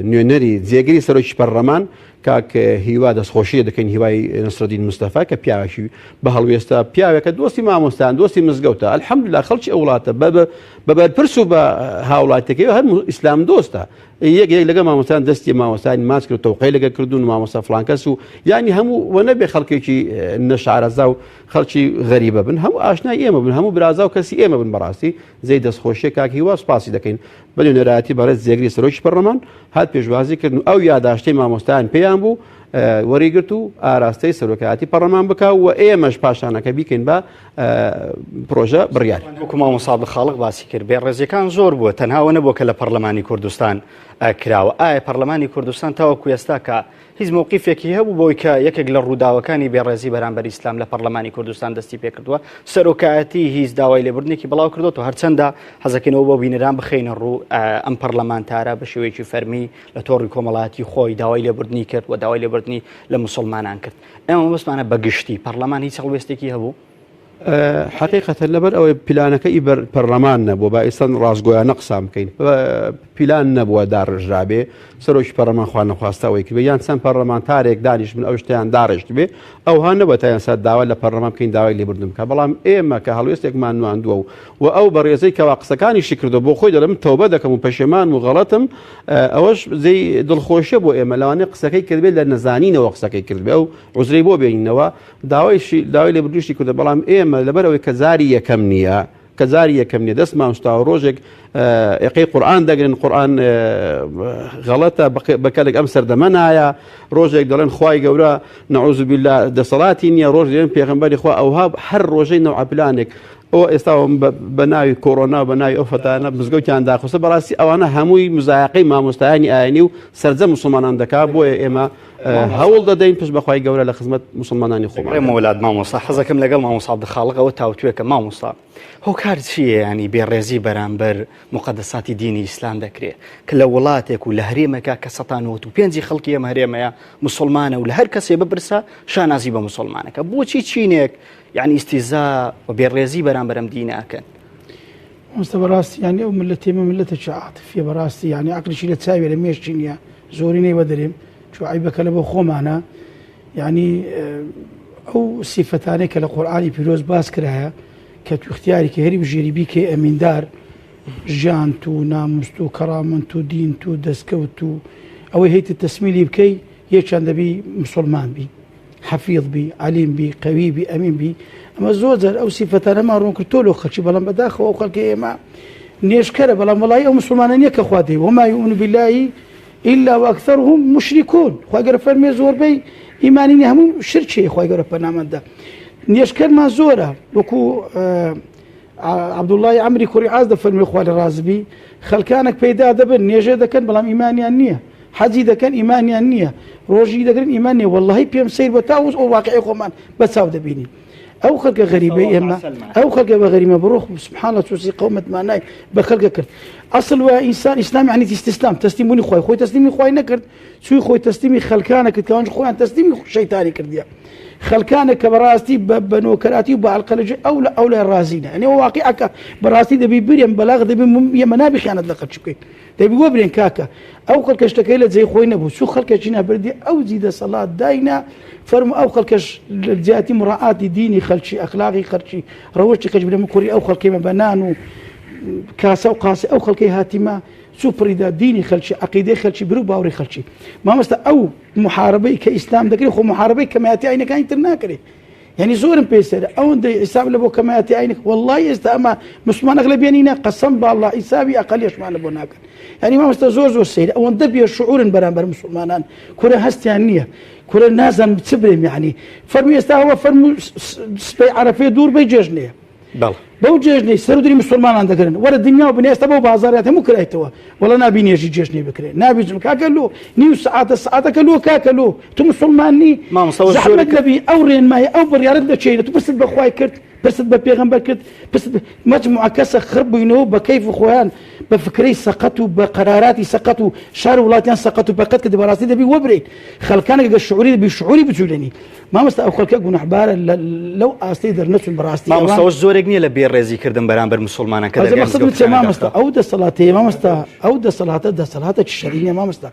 نوێنەری جێگری سەرۆکی پەرلەمان کاک هیوا دەستخۆشیە دەکەین هیوای نەسرەدین مستەفا کە پیاوێکی بە هەڵوێستا پیاوێکە دۆستی مامۆستایان دۆستی مزگەوتە الحەمدوللا خەڵکی ئەو وڵاتە بە بەرپرس و بە هاوڵاتیەکەی هەر ئیسلام دۆستە یەک لەگە مامۆستایان دەستی مامۆستایانی ماچ کرد تەوقەی لەگە کردوون مامۆستا فڵانکەس و ینی هەموو وە نەبێ خەڵکێکی نەشارەزا و خەڵکی غەریبە بن هەموو ئاشنای ئێمە بن هەموو برازا و کەسی ئێمە بن بەڕاستی جێی دەستخۆشیە کاک هیوا سوپاسی دەکەین بە نوێنەرایەتی بەڕێز جێگری سەرۆکی پەرلەمان هات پێشوازی کردن ئەو یاداشتەی مامۆستایان پێیان بوو وەریگرت و ئاراستەی سەرۆکایەتی پەرلەمان بکە و ئێمەش پاشانەکە بیکەین بە پرۆژە بڕیار وەکو مامۆستا عەبدولخاڵق باسی کرد بێڕێزیەکان زۆر بووە تەنهاوە نەبووە کە لە پەرلەمانی کوردستان کراوە ئایا پەرلەمانی کوردستان تاوەکو ئێستا کە هیچ مووقیفێکی هەبوو بۆی کە یەکێک لە ڕووداوەکانی بێڕێزی بەرامبەر ئیسلام لە پەرلەمانی کوردستان دەستی پێ کردووە سەرۆکایەتی هیچ داوای لێبوردنێکی بڵاو کردوەوە هەرچەندە حەزەکەینەوە بۆ بینەران بخەینە ڕوو ئەم پەرلەمانتارە بە شێوەیەکی فەرمی لە تۆڕی کۆمەڵایەتی خۆی داوای لێبوردنی کرد و داوای لێبوردنی لە موسڵمانان کرد ئێمە بەسمانە بەگشتی پەرلەمان هیچ هەڵوێستێکی هەبوو حقیقەتەن لەبەر ئەوەی پلانەکەی پەرلەمان نەبووە با ئێستا ڕاستگۆیانە قسام بکەین پیلان نەبووە داڕژرابێ سەرۆکی پەرلەمان خوا نەخواستەوەی کرد یان چەند پەرلەمانتارێک دانیش من ئەو شتیان داڕێژت بێ ئەوها نەبووە تا ئێستا داوا لە پەرلەمان بکەین داوای لێبوردن بکە بەڵام ئێمە کە هەڵوێستێکمان نواندووە و ئەو بەڕێزەی کەوا قسەکانیشی کردو بۆ خۆی دەڵێم تەوبە دەکەم و پەشێمان و غەڵەتم ئەوەش زەی دڵخۆشیە بۆ ئێمە لەوانەیە قسەکەی کردبێت لە نەزانینەوە قسەکەی کردبێ ئەو عوزرەی بۆ بێنینەوە داوای لێبوردنیشی کردو بەڵام ئێمە لەبەرەوەی کە زاری یەکەم نییە کە زاری یەکەم نیە دەست مامۆستا ڕۆژێک ئێقەی قورئان دەگرن قورئان غەڵەتە بەکەلێک ئەم سەردەمە نایە ڕۆژێک دەڵێن خوای گەورە نەعوذ بالله دەسەڵاتی نییە ڕۆژ دێن پێغەمبەری خوا ئەوها هەر ڕۆژەی نەوع پلانێک ئەوە ئێستا بە ناوی کۆڕۆنا و بە ناوی ئەو فەتانە مزگەوتیان داخستە بەڕاستی ئەوانە هەمووی مزایقەی مامۆستایانی ئاینی و سەرجە موسڵمانان دەکات بۆیە ئێمە هەوڵ دەدەین پشت بەخوای گەورە لە خزمەت موسڵمانانی خۆمان ڕێمە وڵات مامۆستا حەزەکەم لەگەڵ مامۆستا عەبدولخاڵقەوە تاوتوێکە مامۆستا هۆکار چییە ینی بێڕێزی بەرامبەر مقدساتی دینی ئیسلام دەکرێت کە لە وڵاتێک و لە هەرێمەکە کە 195 خەڵکی ئەم هەرێمەیە مسلمانە و لە هەر کەسێ ببرسە شانازی بە مسلمانەکە بۆچی چینێک یعنی ئیستیزا و بێڕێزی بەرامبەرم دینەکەن مستە بەڕاستی یانی ئەو ملەت ئێمە ملەتێکی عاتیفیە بەڕاستی یانی عەقڵیشی لە چاوێ لە مێشتی نییە زۆری نەی وەدەرێم چۆ عیبەکە لە بۆ خۆمانە یعنی ئەو سیفەتانەی کە لە قورئانی پیرۆز باس کرایە کە تو اختیارێکی هەری بژێری بیکێ ئەمیندار ژیان و ناموست و کەڕامەند و دین و دەستکەوت و ئەوەی هەیتە تەسمیلی بکەی یەکیان دەبی مسلمان بی حەفیظ بی عەلیم بی قەوی بی ئەمین بی ئەمە زۆر جار ئەو سیفەتانەمان ڕوون کرد تۆ لۆ خەڵکی بەڵام بەداخەوە ئەو خەڵکی ئێمە نێشکەرە بەڵام وەڵای ئەو مسلمانە نییە کە خوا دەی وما یؤمن بالله إلا وأكثرهم مشركون خوا گەورە فەرمێ زۆربەی ئیمانی هەموو شرکێ خوا گەورە پەنامەندە نێشکەرمان زۆرە وەکو عەبدوڵڵای عەمری کوڕی عاز دەفەرمێ خوا لە ڕازبی خەڵکانێک پەیدا دەبن نێژێ دەکەن بەڵام ئیمانیان نییە حەجی دەکەن ئیمانیان نییە ڕۆژی دەگرن ئیمان نییە وەڵڵاهی پێم سەیر بە تاوز ئەو واقعی خۆمان بەچاو دەبینین ئەو خەڵکە غەریبەی ئێمە ئەو خەڵکە بە غەریمە بڕۆ سبحان الله چۆسی قەومەتمان نای بە خەڵکە کرد ئەسڵ وە ئینسان ئیسلام یعنی ئیستیسلام تەسلیم بوونی خۆی خۆی تەسلیمی خۆی نەکرد چووی خۆی تەسلیمی خەڵکانە کرد کەوانش خۆیان تەسلیمی شەیتانی کردیە خەڵکانە کە بەڕاستی بە نۆکەراتی و بە عەلقەلەجی ئەو لای ڕازینە ئەنێ واقعەکە بەڕاستی دەبی برێن بەلاغ دەبی ئێمە نابی خیانەت لە خەڵکی بکەین دەبی وە برێن کاکە ئەو خەڵکە شتەکەی لە جێی خۆی نەبوو چوو خەڵکێکی نابردی ئەو جیدە سەڵات داینا فەرمو ئەو خەڵکەش لە جیاتی مڕاعاتی دینی خەڵکی ئەخلاقی خەڵکی ڕەوەشی خەڵکی برێمە کوڕی ئەو خەڵکێمە بەنان و کاسە و قاسی ئەو خەڵکەی هاتیمە سوپڕیدا دینی خەڵکی عەقیدەی خەڵکی برو باوەڕی خەڵکی مامۆستا ئەو محاربەی کە ئیسلام دەکرێت خۆ محاربەی کەمایەتی ئاینەکانی تر ناکرێت یعنی زۆرم پێسەرە ئەوەندەی حیساب لە بۆ کەمایەتی ئاینەک وەڵڵی ئێستا ئەمە مسلمانەك لە بێنینە قەسەم باڵڵا حیسابی ئەقەلیەشمان لە بۆ ناکەن یعنی مامۆستا زۆر سەیرە ئەوەندە بێ شعورن بەرامبەر مسلمانان کورە هەستیان نییە کورە نازانم چ برێم یعنی فەرمی ئێستا هەوە فەرمو سپەی عەرەفەی دوور بەی جێژنەیە بەو جێژنەی سەرودری مسلمانان دەگرن وەرە دنیا و بنێستا بەو بازاریات هەموو کرایتەوە وەڵا نابی نێژی جێژنەی بکرێت نابیجم کاکە لۆ نیو سعاتەکە لۆ کاکە لۆ تو مسلمانی زەحمەت لەبی ئەو ڕێنمایی ئەو بڕیارەت دەچێنێت تو پرست بەخوای کرد پرست بە پێغەمبەر کرد پرست مەجموعە کەسە خڕ بووینەوە بە کەیف خۆیان بە فکرەی سەقەت و بە قەراراتی سەقەت و شار وڵاتیان سەقەت و بەقەت کە بەڕاستی دەبی وەبرێت خەڵکانێک گە شعوری دەبی شعوری بچولێنی مامۆستا ئەو خەڵکە گونەحبارە لەو ئاستەی دەرنەچون بەڕاستی مامۆستاەوە زۆرێک نییە لە بێڕێزیکردن بەرامبەر مسلمانان کە مامۆستا ئەو دەسەڵاتەیە مامۆستا ئەو دەسەڵاتە شەرعیە مامۆستا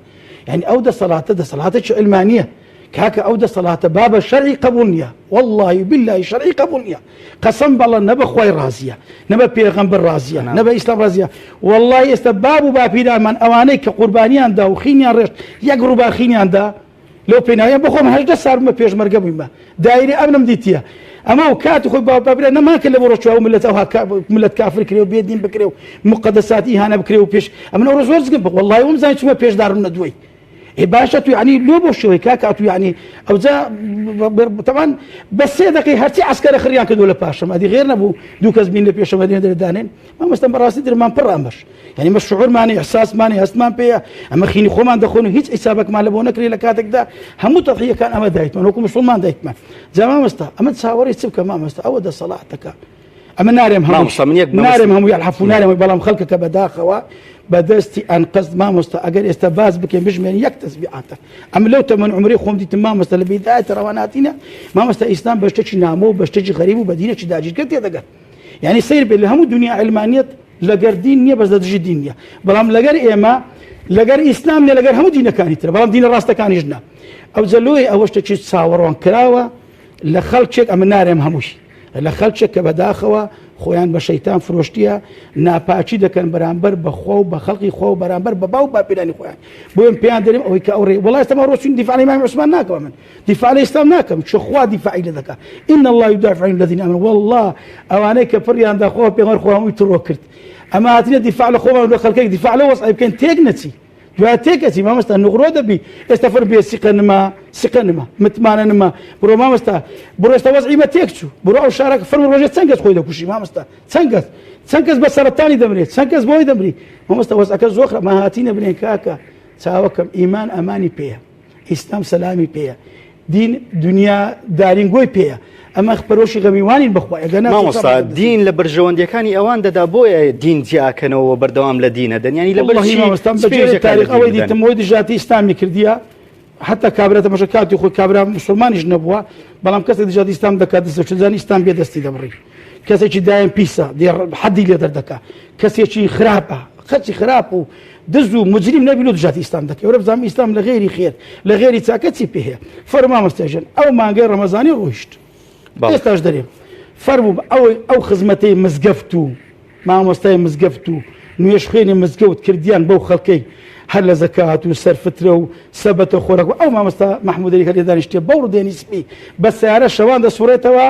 یعنی ئەو دەسەڵاتە علمانیە كاكا أودى صلاة باب الشرعي قبولنيا والله بالله شرعي قبولنيا قسم بالله نبى خوي رازية نبى بيغمبر رازية نبى إسلام رازية والله يستباب بابيدا من أواني كقربانيان دا وخينيان رشت يقرب خينيان دا لو بينايا بخوم هجدا صار ما بيج مرقب ما دايري أبنم ديتيا أما وكات خوي بابيدا نما كله بروشوا ملة أو ملة كافر كريو بيدين بكريو مقدسات إهانة بكريو بيش أما نورز والله يوم زين شو ما بيج دارنا دوي باشا تو يعني لو بوشوي كاكا تو يعني او ذا طبعا بس دقيقه هرتي عسكر خريان كدول باشا ما دي غيرنا بو دو كسبين لبيش ما دانين ما مستمر راسي در ما برامش يعني مش شعور ماني احساس ماني اسمان بيا اما خيني خومان دخونو هيج حسابك ما لبونك لي لكاتك دا هم تضحيه كان اما دايت من حكم مسلمان دايت ما زمان مستا اما تصاوري تسبك ما مستا او ده صلاتك اما نارم هم يلحفوا نارم بلام خلقك بداخوا بدستي ان قصد ما مستا اجر استباز بك بجمن يكتس بيعته اما لو تمن عمري خوم دي تمام مستا لبدايه رواناتنا ما مستا اسلام بشتشي نامو بشتشي غريب وبدينه داجي كنت يدق يعني سير بالهم الدنيا علمانيه لقر دينيه بس دجي دينيه بلام لقر ايما لقر اسلام لقر هم دينه كانت بلام دين الراس كان يجنا او زلوي او اشتشي تصاورون كراوه لخلشك اما نارم هموش لخلشك بداخوا خویان بە شەیتان فرۆشتیە ناپاچی دەکەن بەرامبەر بەخوا و بە خەڵقی خوا و بەرامبەر بە باو باپیرانی خۆیان بۆیان پێیان دەرێم ئەوەی کە ئەوڕێ وڵای ئێستاما ڕۆچین دیفاعی ئیمام عوسمان ناکەم من دیفاعی ئیسلام ناکەم چۆ خوا دیفاعی لە دەکا ئین الله یدافع عن الذین آمنوا والله ئەوانەی کە پڕیان دا خۆ پێغەمبەر خوا هەمووی تڕۆ کرد ئەمە هاتینە دیفاع لە خۆمان و لە خەڵکێک دیفاع لە وەسعی بکەین تێک نەچی دوای تێکەچی مامۆستا نوغڕۆ دەبی ئێستا فەر بێ سیقە نما متمانە نما بڕۆ مامۆستا بڕۆ ئێستا وەزعی بە تێک چوو بڕۆ ئەو شارەکە فەرمو ڕۆژێ چەند کەس خۆی دەکوشی مامۆستا چەند کەس بە سەرەتانی دەمرێت چەند کەس بۆی دەمری مامۆستا وەزعەکە زۆخرە ما هاتینە بنێن کاکە چاوەکەم ئیمان ئەمانی پێیە ئیسلام سەلامی پێیە دین دنیا دارینگۆی پێیە ئەمە پەرۆشی غەمیوانی بخوا مامۆستا دین لە بەرژەوەندیەکانی ئەوان دەدا بۆیە دین جیاکەنەوە بەردەوام لە دینە دەنیانی لە تاریخ ئەوەی دیتمەوەی دژاتی ئیسلامی کردیە حتا کابرا تەماشا کاتی خۆی کابرا مسلمانیش نەبووە بەڵام کەسێک دژاتی ئیسلام دەکات دەستەوچەزانی ئیسلام بێ دەستی دەبڕی کەسێکی دایان پیسە حەدی لێ دەردەکا کەسێکی خراپە خەچی خراپ و دز و مجرم نەبی و دژاتی ئیسلام دەکەی وەرە بزانم ئیسلام لە غێری خێر لە غێری چاکە چی پێ هەیە فەرموو مامۆستاژن ئەو مانگەی ڕەمەزانی ڕۆیشت ئێستاش دەرێم فەرموو ئەو خزمەتەی مزگەفت و مامۆستای مزگەفت و نوێژ خوێنی مزگەوت کردیان بەو خەڵکەی هەر لە زەکات و سەرفترە و سەبەتە خۆراک و ئەو مامۆستا مەحموودەری هەر لێ دانیشتێ بەوڕ دێنی سپی بە سیارە شەوان دەسوڕێتەوە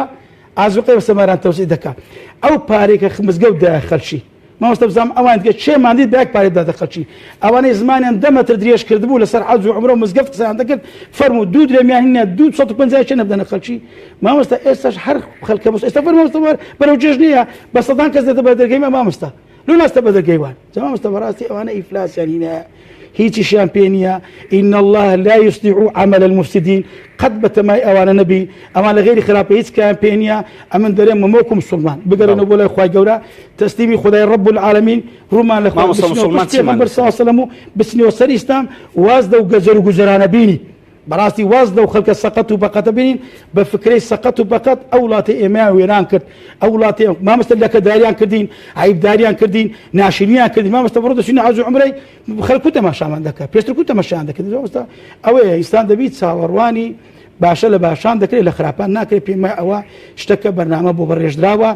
ئازوقەی بە سەماران تەوسیع دەکات ئەو پارێکە مزگەوت دایە خەڵکی مامۆستا بزانم ئەوان دیکە چێماندی بەیەک پارێک دادە خەڵکی ئەوانەی زمانیان 10 مەتر درێژ کردبوو لەسەر حەج و عومرە و مزگەفت قسەیان دەکرد فەرموو دوو درێمیان هینە 250 چێ نەبدەنە خەڵکی مامۆستا ئێستاش هەر خەڵکە بۆ ئێستا فەرموو مامۆستا بەرەو جێژ نییە بە سەدان کەس دێتە بە دەرگەی مامۆستا لۆ ناستە بە دەرگەیوان مامۆستا بەڕاستی ئەوانە ئیفلاسیان هینە هیچیشیان پێ نییە ئین الله لا يصلح عمل المفسدين قەت بەتەمای ئەوانە نەبی ئەوان لە غێری خراپە هیچ کەیان پێ نییە ئەمن دەرێن مەمۆکم مسلمان بگەڕێنەوە بۆ لای خوای گەورە تەسلیمی خدای رب العالمین ڕوومان لە پێغەمبەر صلی الله علیه وسلم و بچنەوە سەر ئیسلام وازدە و گەجەر و گوزەرانە بینی بەڕاستی وازدە و خەڵکە سەقەت و بەقەتە بینین بە فکرەی سەقەت و بەقەت ئەو وڵاتی ئێمەیان وێران کرد ئەو وڵاتی مامۆستا لەکەداریان کردین عیبداریان کردین ناشرینیان کردین مامۆستا بڕۆ دەچین حەج و عومرەی خەڵکو تەماشامان دەکات پێشتر تەماشایان دەکرد مامۆستا ئەوەیە ئیسلام دەبیت چاوەڕوانی باشە لە باشان دەکرێت لە خراپان ناکرێت پێمای ئەوە شتەکە بەرنامە بۆ بەڕێژراوە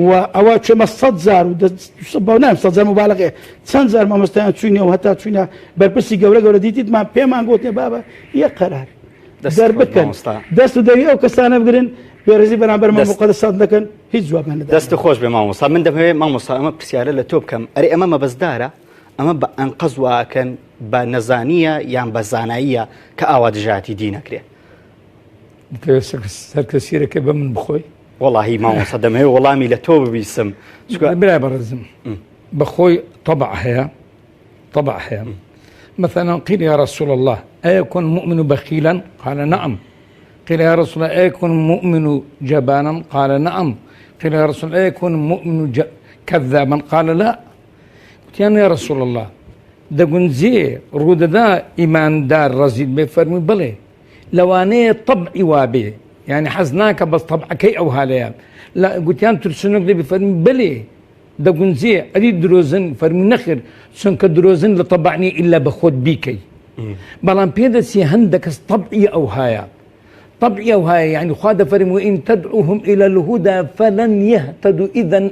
و ئەوە چێمە 100,000 مبالغێ چەند زار مامۆستایان چوینەوە هەتا چوینە بەرپرسی گەورە دیتیتمان پێمان گوتنێ بابە یەک قەرار دەر بکەن دەست و دەوی ئەو کەسانە بگرن بێڕێزی بەرامبەر مەموقەدەسات دەکەن هیچ جوابیان نەدەن دەست خۆش بێ مامۆستا من دەمەوێت مامۆستا ئەمە پرسیارە لە تۆ بکەم ئەرێ ئەمە مەبەستدارە ئەمە بە ئەنقەز واکەن بە نەزانیە یان بە زاناییە کە ئاوا دژاتی دینەکرێت سەرکەسیرەکە بە من بخۆی واللهی مامۆستا دەمەوێت وەڵامی لە تۆ ببیسم برای بەڕێزم بەخۆی طبع هەیە مثلا قيل يا رسول الله أيكون مؤمن بخيلا قال نعم قيل يا رسول الله أيكون مؤمن جبانا قال نعم قيل يا رسول الله أيكون مؤمن كذابا قال لا قلت يا رسول الله دقن زي رود دا إيمان دار رزيد بفرمي بلي لواني طبعي وابي يعني حزناك بس طبعك أو هاليا لا قلت يا ترسنك دي بفرمي بلي دقن زي أريد دروزن فرمي نخر سنك دروزن لطبعني إلا بخود بيكي بلان بيدا سي هندك طبعي أو هايا يعني خاد فرمي وإن تدعوهم إلى الهدى فلن يهتدوا إذا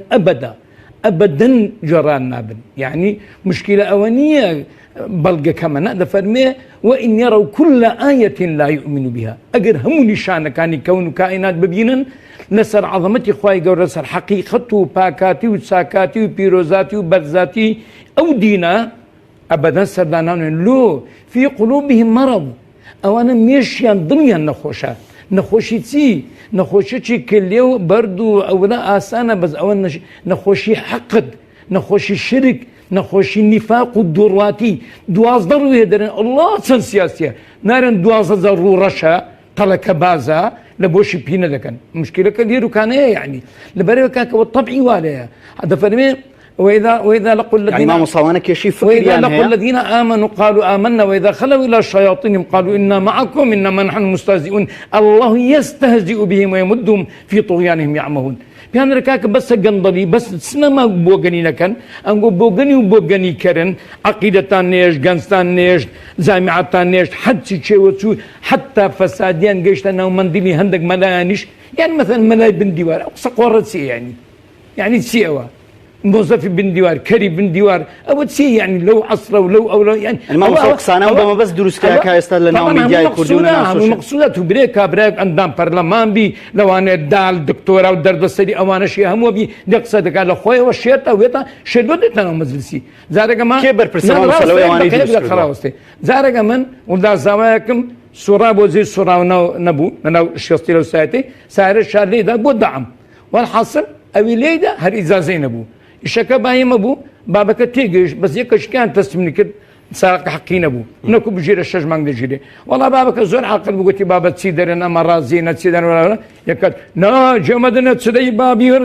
أبدا جران نابن يعني مشكلة أولية بلغة كما نقدر فرمي وإن يروا كل آية لا يؤمنوا بها أجر هم نشانة كان كون كائنات ببينا لسر عظمتي خواهي قول لسر حقيقته باكاتي وساكاتي وبيروزاتي وبرزاتي أو دينا أبدا سردانان لو في قلوبهم مرض أو أنا ميشيان ضميا نخوشي تي نخوشي تي كليو بردو أو لا آسانا بس أو نخوشي حقد نخوشي شرك نخوشي النفاق الدرواتي دواز ضرو يدرن الله سن سياسية نارن دواز ضرو رشا طلق بازا لبوشي بينا لكن مشكلة كثير كان يعني لبريو كاك والطبعي واليا هذا فرمي وإذا لقوا الذين يعني ما مصوانك يا شيف وإذا لقوا الذين آمنوا قالوا آمنا وإذا خلوا إلى الشياطين قالوا إنا معكم إنما نحن مستهزئون الله يستهزئ بهم ويمدهم في طغيانهم يعمهون بيان ركاك بس قنضلي بس سنما بوغني لكن أنقو بوغني وبوغني كرن عقيدتان نيش جنستان نيش جامعتان نيش حد شيء وتشو حتى فساديان جيشتنا ومندلي هندق ملايانيش يعني مثلا ملاي بن ديوار أقصى قرة سي يعني سيوا موظف بن ديوار كري بن ديوار أو تسي يعني لو عصر ولو أو لو يعني الموضوع سنة وما بس دروس كا يستاهل لنا ميديا يكردون مقصودات بريك عندنا برلمان بي لو أنا دال دكتورة ودرد السري أوانا شيء هم وبي دقصدك على خوي والشيطة ويتا شدودتنا مجلسي زارك ما كبر برسمان وصلوا يواني دروس زارك من ودا زواياكم سورة بوزي سورة نبو نو شيستيلو سايتي سعر الشارلي ده بودعم والحاصل أبي ليدا هر إجازين أبو الشكا باهم أبو بابك تيجيش بس يكش كان تسمني كد ساق حقی نەبوو نەکو بژێرە 6 مانگ دەژیرێ وەڵا بابەکە زۆر عاقل بگوتی بابەت چی دەرێن ئەمە ڕازیە چی دەن یەکەت نا جێمەدەنە چدەی بابیڕ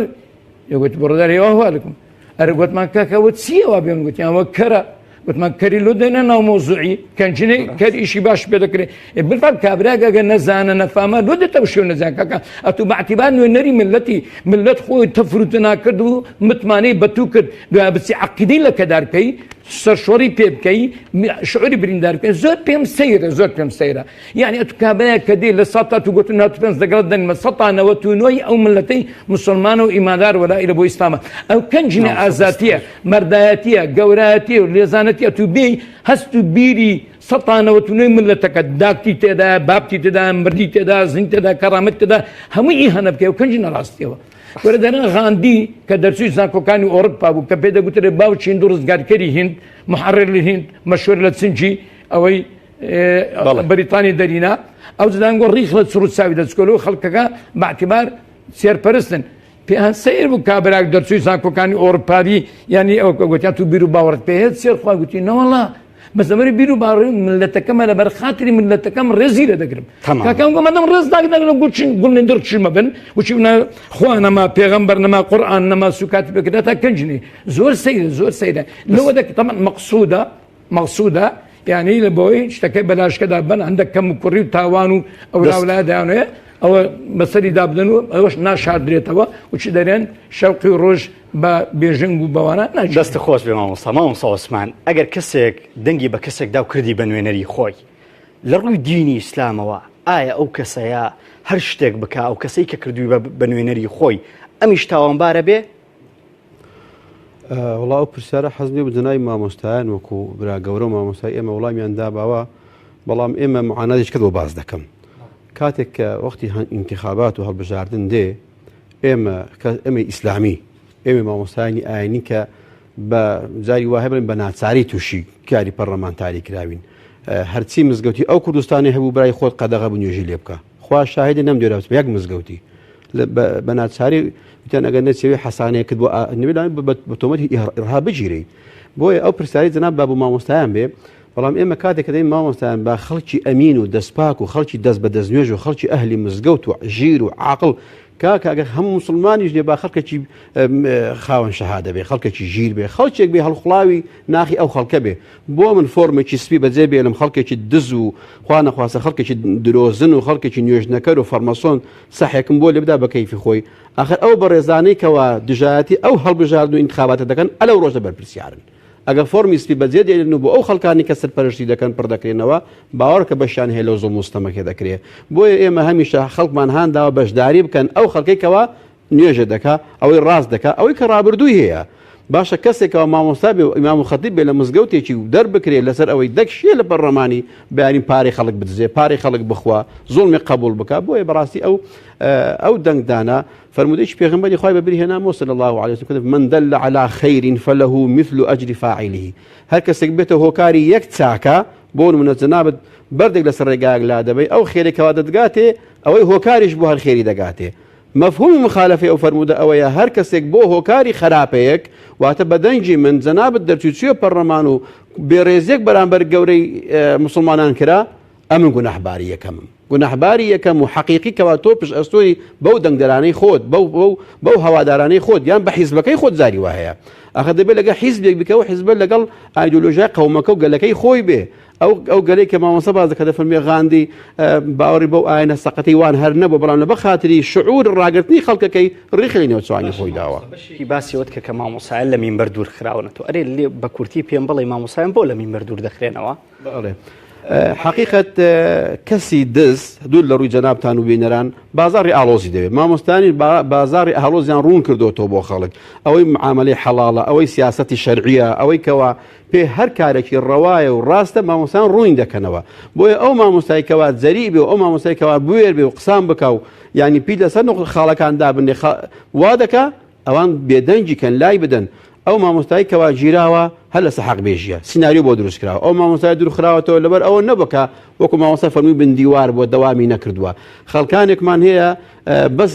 یەگوت بڕدارەوە هەواڵکم ئەرە گوتمان کاکەوە چیەوە بێن گوتی ئەوە کەرە گوتمان کەری لۆ دێنە ناو مۆزوعی کەنجنێ کەر ئیشی باش پێ دەکرێت بفات کابراگەگە نەزانە نەفامە لۆ دێتە شێو نەزان کاکە ئەتو باعتیبار نوێنەری ملت خۆی تەفروتە ناکرد و متمانەی بەتوو کرد دوای بچی عەقیدەی لە کەدارکەی سەرشۆڕی پێ بکەی شعوری بریندار بکەی زۆر پێم سەیرە زۆر پێم سەیرە یعنی ئەتو کابراە کە دێ لە سەتا تو گوتن هاتو پێنج دەگەڵت دەنمە 1999 ئەو ملەتەی مسلمانە و ئیماندار وەلائیلە بۆ ئیسلامە ئەو کەنجنە ئازاتیە مەردایەتیە گەورایەتیە و لێزانەتیە تو بێی هەست و بیری 1999 ملەتەکە داکتی تێدا بابتی تێدا مردی تێدا زین تێدا کەڕامەت تێدا هەمووی هەنە بکەی و کەنجنە ڕاستیەوە وەرە دەرەن غاندی کە دەرچووی زانکۆکانی ئۆڕۆپا بوو کە پێ دەگوترێت باوکی هیند و ڕزگارکەری هیند محەڕر لە هیند مەشهور لە چنجی ئەوەی بەریتانی دەرینا ئەو زدانگۆ ڕیخ لە چڕوت چاوی دەچکۆلەوە خەڵکەکە باعتیبار سێرپەرستن پێیان سەیر بوو کابراک دەرچووی زانکۆکانی ئۆڕۆپاوی ینی ئەو گوتیان تو بیر و باوەڕت پێهێت سێرخوا گوتی نەوەڵا بەسەبەری بیر و باڕی ملەتەکەمە لەبەر خاتری ملەتەکەم ڕێزی لە دەگرم کاکەم گومەدەم ڕێز ناکردن گوڵ دڕچمە بن وچی خوا نەما پێغەمبەر نەما قورئان نەما سوکاتی پێکرا تا کەنجنی زۆر سەیرە زۆر سەیرە لەوە دەکە تەمان مەقسوودە یعنی لە بۆی شتەکەی بەلاشکەدا بن هەندێک کەم و کوڕی و تاوان و ئەولاولایدایانەیە ئەوە بەسەری دابدن و ئەوەش ناشاردرێتەوە وچی دەرێن شەوقی و ڕۆژ بە بێژنگ و بەوانە دەستە خۆش بێ مامۆستا عوسمان ئەگەر کەسێک دەنگی بە کەسێکدا و کردی بە نوێنەری خۆی لە ڕووی دینی ئیسلامەوە ئایا ئەو کەسەیە هەر شتێک بکە ئەو کەسەی کە کردووی بە نوێنەری خۆی ئەمیش تاوانبارە بێ؟ وڵا ئەو پرسیارە حەزمی بجنای مامۆستایان وەکو برا گەورە مامۆستای ئێمە وەڵامیان داباوە بەڵام ئێمە معاناتێک کردەوە باز دەکەم کاتێک کە وەختی ئینتیخابات و هەڵبژاردن دێ ئێمە ئیسلامی ئێمە مامۆستایانی ئاینی کە بە جاری وایە بڵێن بە ناچاری تووشی کاری پەرلەمانتاری کراوین هەرچی مزگەوتی ئەو کوردستانی هەبوو برای خۆت قەدەغە بنوێژی لێ بکە خوا شاهدی نەمدوێرا یەک مزگەوتی بە ناچاری وتیان ئەگەر نەچێوی حەسانەیەکرد بۆ نوێدان بە تۆمەتی ئیرها بگیرەیت بۆیە ئەو پرسیاری جەناب بابوو مامۆستایان بێ بەڵام ئێمە کاتێک کە دەین مامۆستایان با خەڵکی ئەمین و دەستپاک و خەڵکی دەست بە دەستنوێژ و خەڵکی ئەهلی مزگەوت و ژیر و عاقڵ کاکە ئەگەر هەموو مسلمانیش لێ با خەڵکێکی خاوەن شەهادە بێ خەڵکێکی ژیر بێ خەڵکێک بێ هەڵخڵاوی ناخی ئەو خەڵکە بێ بۆ من فۆرمێکی سپی بەجێ بێ لەم خەڵکێکی دز و خوا نەخواستە خەڵکێکی درۆزن و خەڵکێکی نوێژنەکەر و فەرمەسۆن سەحێکم بۆ لێ بدا بە کەیفی خۆی ئاخر ئەو بەڕێزانەی کەوا دژایەتی ئەو هەڵبژاردن و ئینتخاباتە دەکەن ئەلەو ڕۆژە بەرپرسیارن ئەگەر فۆرمی سپی بەجێ دێنن و بۆ ئەو خەڵکانی کە سەرپەرشتی دەکەن پڕ دەکرێنەوە باوەڕکە بەشیان هەیە لەو زۆ مستەمەکێ دەکرێت بۆیە ئێمە هەمیشە خەڵکمان هانداوە بەشداری بکەن ئەو خەڵکێکەوە نوێژە دەکا ئەوەی ڕاست دەکا ئەوەی کە ڕابردووی هەیە باشە کەسێکەوە مامۆستا بێ و ئیمام و خەتیب بێ لە مزگەوتێکی و دەربکرێت لەسەر ئەوەی دەکشێ لە پەرلەمانی بەیانی پارەی خەڵک بدزێ پارەی خەڵک بخوا زوڵمی قبول بکە بۆیە بەڕاستی ئەو دەنگدانە فرمودەیەکی پێغەمبەری خوای بەبری هێنا صلی الله علیه وسلم من دل على خير فله مثل أجر فاعله هەر کەسێک بێتە هۆکاری یەک چاکە بۆ نمونە جەنابەت بەردێک لەسەر ڕێگایەک لا دەبێت ئەو خێرێکەوە دەدگاتێ ئەوەی هۆکاریش بۆ هەر خێری دەگاتێ مفهومی مخالفه ئەو فرموودە ئەوەیە هەر کەسێک بۆ هۆکاری خراپەیەک واتە بەدەنجی من جەنابەت دەرچووچیە پەرلەمان و بێڕێزێک بەرامبەر گەورەی مسلمانان کرا ئەمن گوناحباری یەکەمم گوناحباری یەکەم و حەقیقی کەوا تۆ پشت ئەستۆری بەو دەنگدەرانەی خۆت بەو هەوادارانەی خۆت یان بە حیزبەکەی خۆت زاری وا هەیە ئەخە دەبێت لەگەڵ حیزبێک بکەوە حیزبە لەگەڵ ئایدۆلۆژیای قەومەکە و گەلەکەی خۆی بێ ئەو گەلەی کە مامۆستا باز دەکات دەفەرمێ غاندی باوەڕی بەو ئاینە سەقەتەی وان هەر نەبوو بەڵام لەبە خاتری شعور ڕاگررتنی خەڵکەکەی ڕیخی نێوچوانی خۆی داوە باسیەوەت کە مامۆسایان لە مینبەر دوور خراونەوە ئەرێ لێ بە کورتی پێم بڵێ مامۆسایان بۆ لە مینبەر دوور دەخرێنەوە حقیقت کەسی دەست دوور لە ڕووی جەنابتان و بینەران بازاری ئالۆزی دەوێت مامۆستانی بازاری ئالۆزیان ڕوون کردوەوە بۆ خەڵک ئەوەی معاملەی حەڵاڵە ئەوەی سیاسەتی شەرعیە ئەوەی کەوا پێ هەر کارێکی ڕەوایە و ڕاستە مامۆستان ڕووین دەکەنەوە بۆیە ئەو مامۆستایکەوە جەری بێ و ئەو مامۆستایکەوە بوێر بێ و قسان بکە و ینی پی لەسەر خاڵەکاندا بنێ وا دەکا ئەوان بێدەنجی کەن لای بدەن ئەو مامۆستایی کەوا گیراوە هەر لە سەحەق بێژیە سیناریۆ بۆ دروست کراوە ئەو مامۆستای دروخراوەتەوە لەبەر ئەوە نەبکە وەکو مامۆستا فەرمووی بندیوار بۆ دەوامی نەکردووە خەڵکانێکمان هەیە بەس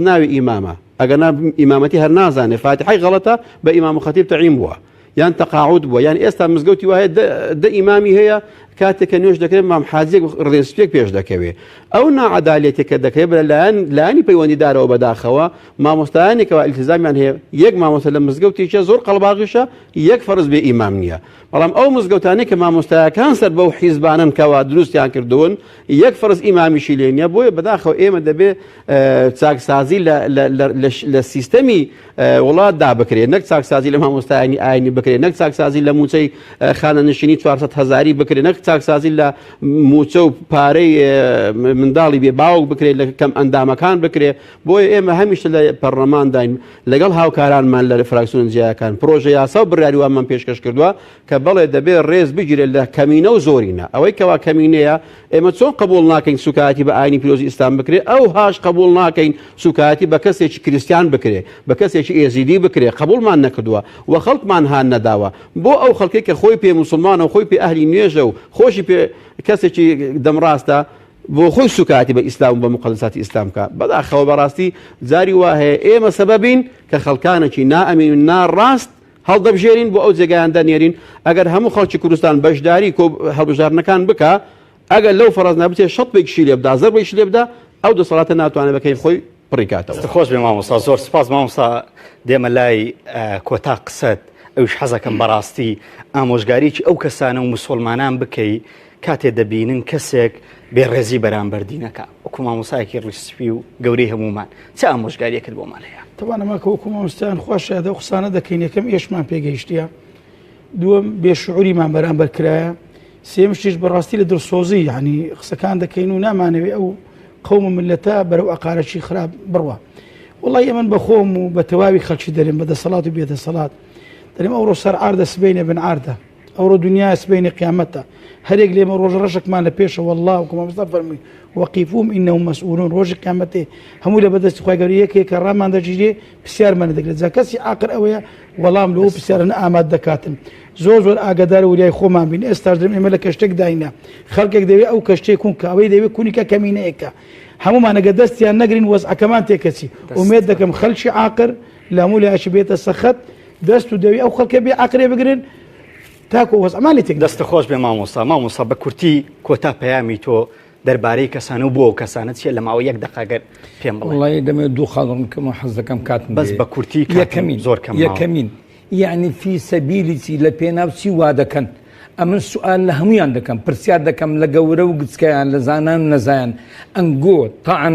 ناوی ئیمامە ئەگەر ئیمامەتی هەر نازانێ فاتحەی غەڵەتە بە ئیمام و خەتیب تەعیین بووە یان تەقاعود بووە یان ئێستا مزگەوتی وایە دە ئیمامی هەیە کاتێککە نوێژ دەکرێت مام حاجێک ڕێنسپێک پێش دەکەوێت ئەو ناعادالێتێکە دەکرێت بە لایانی پەیوەندیدارەوە بەداخەوە مامۆستایانێکەوە ئیلتیزامیان هەیە یەک مامۆستا لە مزگەوتێکە زۆر قەڵباغیشە یەک فەرز بێ ئیمام نییە بەڵام ئەو مزگەوتانەی کە مامۆستایەکان سەر بەو حیزبانن کەوا دروستیان کردوون یەک فەرز ئیمامیشی لێ نییە بۆیە بەداخەوە ئێمە دەبێت چاکسازی لە سیستەمی وڵاتدا بکرێت نەک چاکسازی لە مامۆستایانی ئاینی بکرێت نەک چاکسازی لە موچەی خانەنشینی 400,000 بکرێت نەک چاکسازی لە موچە و پارەی منداڵی بێ باوک بکرێت لە کەم ئەندامەکان بکرێت بۆیە ئێمە هەمیشە لە پەرلەمانداین لەگەڵ هاوکارانمان لە فراکسیۆن جیاکان پرۆژە یاسا و بڕیاریوانمان پێشکەش کردووە کە بەڵێ دەبێت ڕێز بگیرێت لە کەمینە و زۆرینە ئەوەی کەوا کەمینەیە ئێمە چۆن قبول ناکەین سوکاتی بە ئاینی پیرۆزی ئیسلام بکرێت ئەو هاش قبول ناکەین سوکاتی بە کەسێکی کریستیان بکرێت بە کەسێکی ئێزیدی بکرێت قبولمان نەکردووە و خەڵکمان هان نەداوە بۆ ئەو خەڵکی کە خۆی پێ موسڵمانە و خۆی پێ ئەهلی نوێژە و خۆشی پێ کەسێکی دەمڕاستە بۆ خۆی سوکاتی بە ئیسلام بە مقدساتی ئیسلام کە بەداخەوە بەڕاستی جاری وا هەیە ئێمە سەبەبین کە خەڵکانێکی نائەمین و ناڕاست هەڵدەبژێرین بۆ ئەو جێگایان دەنێرین ئەگەر هەموو خەڵکی کوردستان بەشداری هەڵبژارنەکان بکە ئەگەر لەو فەرەز نابێت شەڵپێکیشی لێ بدا زەربێکی لێ بدا ئەو دەسەڵاتە ناتوانێت بەکەی خۆی پڕیکاتەوە خۆش بێ مامۆستا زۆر سپاس مامۆستا دێمە لای کۆتا قسەت ئەوش حەزەکەم بەڕاستی ئامۆژگاریی ئەو کەسانە و مسلمانان بکەی کاتێ دەبینن کەسێک بێڕێزی بەرامبەردینەکە وەکو مامۆسایەکی ڕیسپی و گەورەی هەمومان چه ئامۆژگاریەکرد بۆمان هەیە تەوانەمە کە وەکو مامۆستایان خۆشە دە قسانە دەکەین یەکەم ئێشمان پێگەیشتیە دووەم بێشعوریمان بەرامبەر کرایە سێمشتیش بەڕاستی لە دڵسۆزی یعنی قسەکان دەکەین و نامانەوێت ئەو قەوم و ملەتە بەرەو ئەقارەشی خراپ بڕوە وڵی ئەمن بە خۆم و بە تەواوی خەڵکی دەرێن بەدەسەڵات و بێدەسەڵات دەرێم ئەوڕۆ سەر ئاردە سبەینە بن ئاردە ئەوڕۆ دنیا سبەینی قیامەتە هەرێک لێمە ڕۆژ ڕەشێکمان لە پێشە والله وەکو مامۆستا فەرمووی وەقیفوهم ئینەهم مەسئولون ڕۆژی قیامەتێ هەموو لە بەدەستی خۆی گەورەی یەکێک کە ڕامان دەگیرێ پرسیارمان دەگرێت جا کەسی عاقل ئەوەیە وەڵام لەوە پرسیارانە ئاماد دەکاتن زۆر ئاگادار وریای خۆمان بین ئێستاش دەرم ئێمە لە کەشتێک داینە خەڵکێک دەوێت ئەو کەشتێک کون کە ئەوەی دەوێت کونیکە کەمینەیەکە هەمومان ئەگە دەستیان نەگرین وەزعەکەمان تێکەچی ئومێد دەکەم خەڵکی عاقل لە هەموو لایەکی بێتە سەخت دەست و دەوێت ئەو خەڵکە بێ عاقلێ بگرن تاکو وەزعمانی تێک دەستە خۆش بێ مامۆستا بە کورتی کۆتا پەیامی تۆ دەربارەی کەسانە و بۆ ئەو کەسانە چیە لە ماوە یەک دەقەگەر پێم بڵێ وڵی دەمێت دوو خاڵم کەم و حەز دەکەم کاتم بەس بە کورتی زۆر کەم یەکەمین یعنی فی سەبیلیی لە پێناوچی وا دەکەن ئەمن سوال لە هەمویان دەکەم پرسیار دەکەم لە گەورە و گچکیان لە زانان نەزایان ئەنگۆ تاعن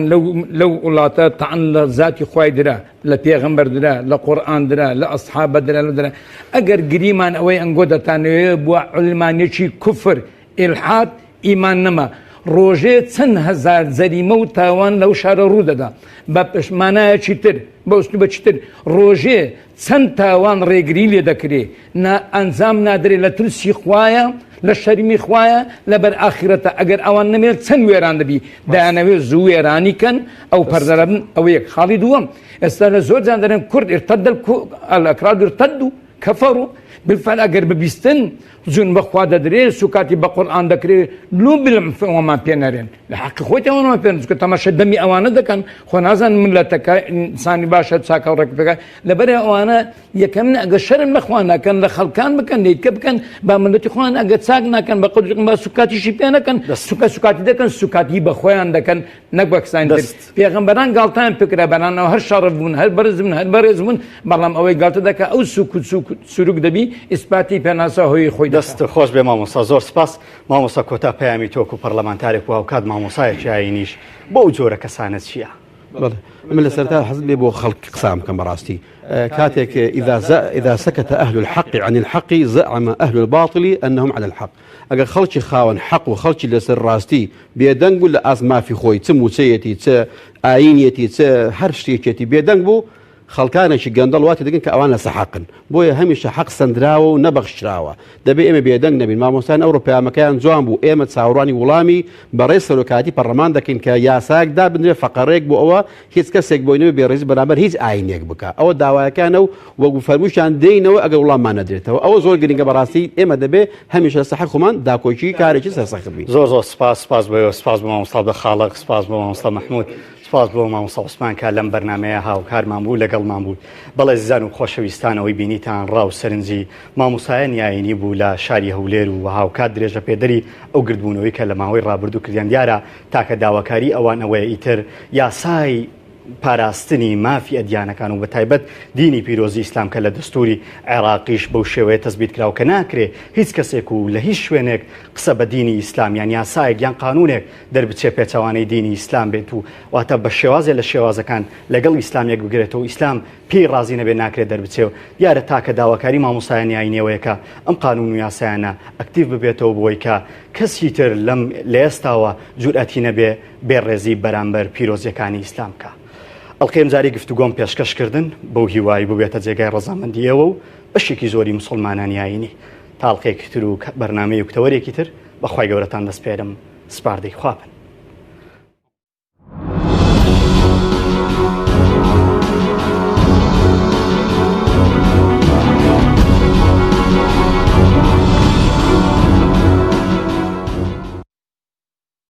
لەو وڵاتە تاعن لە ذاتی خوای درا لە پێغەمبەر درا لە قورئان درا لە ئەسحابە درا لە درا ئەگەر گریمان ئەوەی ئەنگۆ دەتانەوێت بۆ علمانێکی کوفر ئیلحاد ئیمان نەما ڕۆژێ چەند هەزار جەریمە و تاوان لەو شارە ڕوو دەدا بە پشمانایەکی تر بە ئوسلوبەکی تر ڕۆژێ چەند تاوان ڕێگری لێ دەکرێت ئەنجام نادرێت لە ترسی خوایە لە شەرمی خوایە لەبەر ئاخرەتە ئەگەر ئەوان نەمێت چەند وێران دەبی دایانەوێت زوو وێرانیکەن ئەو پەردەرە بن ئەوە یەک خاڵی دووەم ئێستا لە زۆر جان دەرێن کورد ارتد الأكراد ارتدوا كفروا بالفعل ئەگەر ببیستن زون بەخوا دەدرێت سوکاتی بە قورئان دەکرێت لو بالفەوەمان پێ نەرێن لە حەقی خۆی ئەوەمان پێ نچکە تەماشا دەمی ئەوانە دەکەن خۆ نازان ملەتەکە ئینسانی باشە چاکە و ڕێکپێکە لەبەر ئەوانە یەکەم ئەگە شەرم لەخوا ناکەن لە خەڵکان بکەن دیکە بکەن با ملەتی خۆیان ئەگە چاک ناکەن بە قودرێکم با سوکاتیشی پێ نەکەن سوکاتی دەکەن سوکاتی بە خۆیان دەکەن نەک بە کەسانی تر پێغەمبەران گاڵتەیان پێکرا بەرانەوە هەر شەڕف بوون هەر بەرز بوون هەر بەڕێز بوون بەڵام ئەوەی گاڵتە دەکە ئەو سوروک دەبی ئیسپاتی پێناسە هۆی خۆی دەست خۆش بێ مامۆستا زۆر سپاس مامۆستا کۆتا پەیامی تۆکو پەرلەمانتارێک و هاوکات مامۆسایەکی ئاینیش بۆ ئەو جۆرە کەسانە چییە؟ من لە سەرتا حەز لێ بۆ خەڵک قسام بکەم بەڕاستی كاتك إذا سكت أهل الحق عن الحق زعم أهل الباطل أنهم على الحق أجا خلشي خاون حق وخلشي لسر راستي بيدنگ بو لأز ما في خوي تموسيتي ت آينيتي ت هرشتيتي بيدنگ بو خەڵکانێکی گەندەڵواتی دەگەن کە ئەوان لەسە حەقن بۆیە هەمیشە حەق سندراوە و نەبەخشراوە دەبێ ئێمە بێدەنگ نەبین مامۆستان ئەوڕۆ پەیامەکەیان جوان بوو ئێمە چاوەڕوانی وڵامی بەڕێز سەرۆکاتی پەرلەمان دەکەین کە یاساک دابنرێ فەقەڕێک بۆ ئەوە هیچ کەسێک بۆینەوە بێڕێزی بەرامبەر هیچ ئاینێک بکە ئەوە داوایەکانە و وەگو فەرمووشیان دێینەوە ئەگەر وڵاممان نەدرێتەوە ئەوە زۆر گرنگە بەڕاستی ئێمە دەبێ هەمیشە لەسە حەقمان داکۆکی کارێکی سەرسەخت بین زۆر سپاس بۆ سپاس بۆ مامۆستا بەخاڵق سپاس بۆ مامۆستا مەحموود سپاس بۆ مامۆستا عوسمان کە لەم بەرنمەیە هاوکارمان بوو لەگەڵمان بوو. بەڵێ زیزان و خۆشەویستانەوەی بینیتان ڕاو سەرنجی مامۆستایە نیایینی بوو لە شاری هەولێر و هاوکات درێژە پێدەری ئەو گردبوونەوەی کە لە ماوەی ڕابردوو کردیان دیارە تاکە داواکاری ئەوان ئەوەیە ئیتر یاسای پاراستنی مافی ئەدیانەکان و بە تایبەت دینی پیرۆزی ئیسلام کە لە دەستوری عێراقیش بەو شێوەیە تەزبیت کراوە کە ناکرێ هیچ کەسێک و لە هیچ شوێنێک قسە بە دینی ئیسلام یان یاسایەک یان قانونێک دەربچێ پێچەوانەی دینی ئیسلام بێت و واتە بە شێوازێ لە شێوازەکان لەگەڵ ئیسلامیەک بگرێتەوە ئیسلام پێی ڕازی نەبێ ناکرێت دەربچێ و دیارە تاکە داواکاری مامۆستایە نیایینەوەیە کە ئەم قانون و یاسایانە ئەکتیڤ ببێتەوە بۆی کە کەسی تر لە ئێستاوە جورئەتی نەبێ بێڕێزی بەرامبەر پیرۆزیەکانی ئیسلام کە. ئەڵقەیەم جاری گفتوگۆم پێشکەشکردن بەو هیوایی ببێتە جێگای ڕەزامەندیەوە و بەشێکی زۆری مسلمانان یاینی تاڵقەیەکی تر و بەرنامەی و کتەوەرێکی تر بەخوای گەورەتان دەست پێرم سپاردەی خوابن.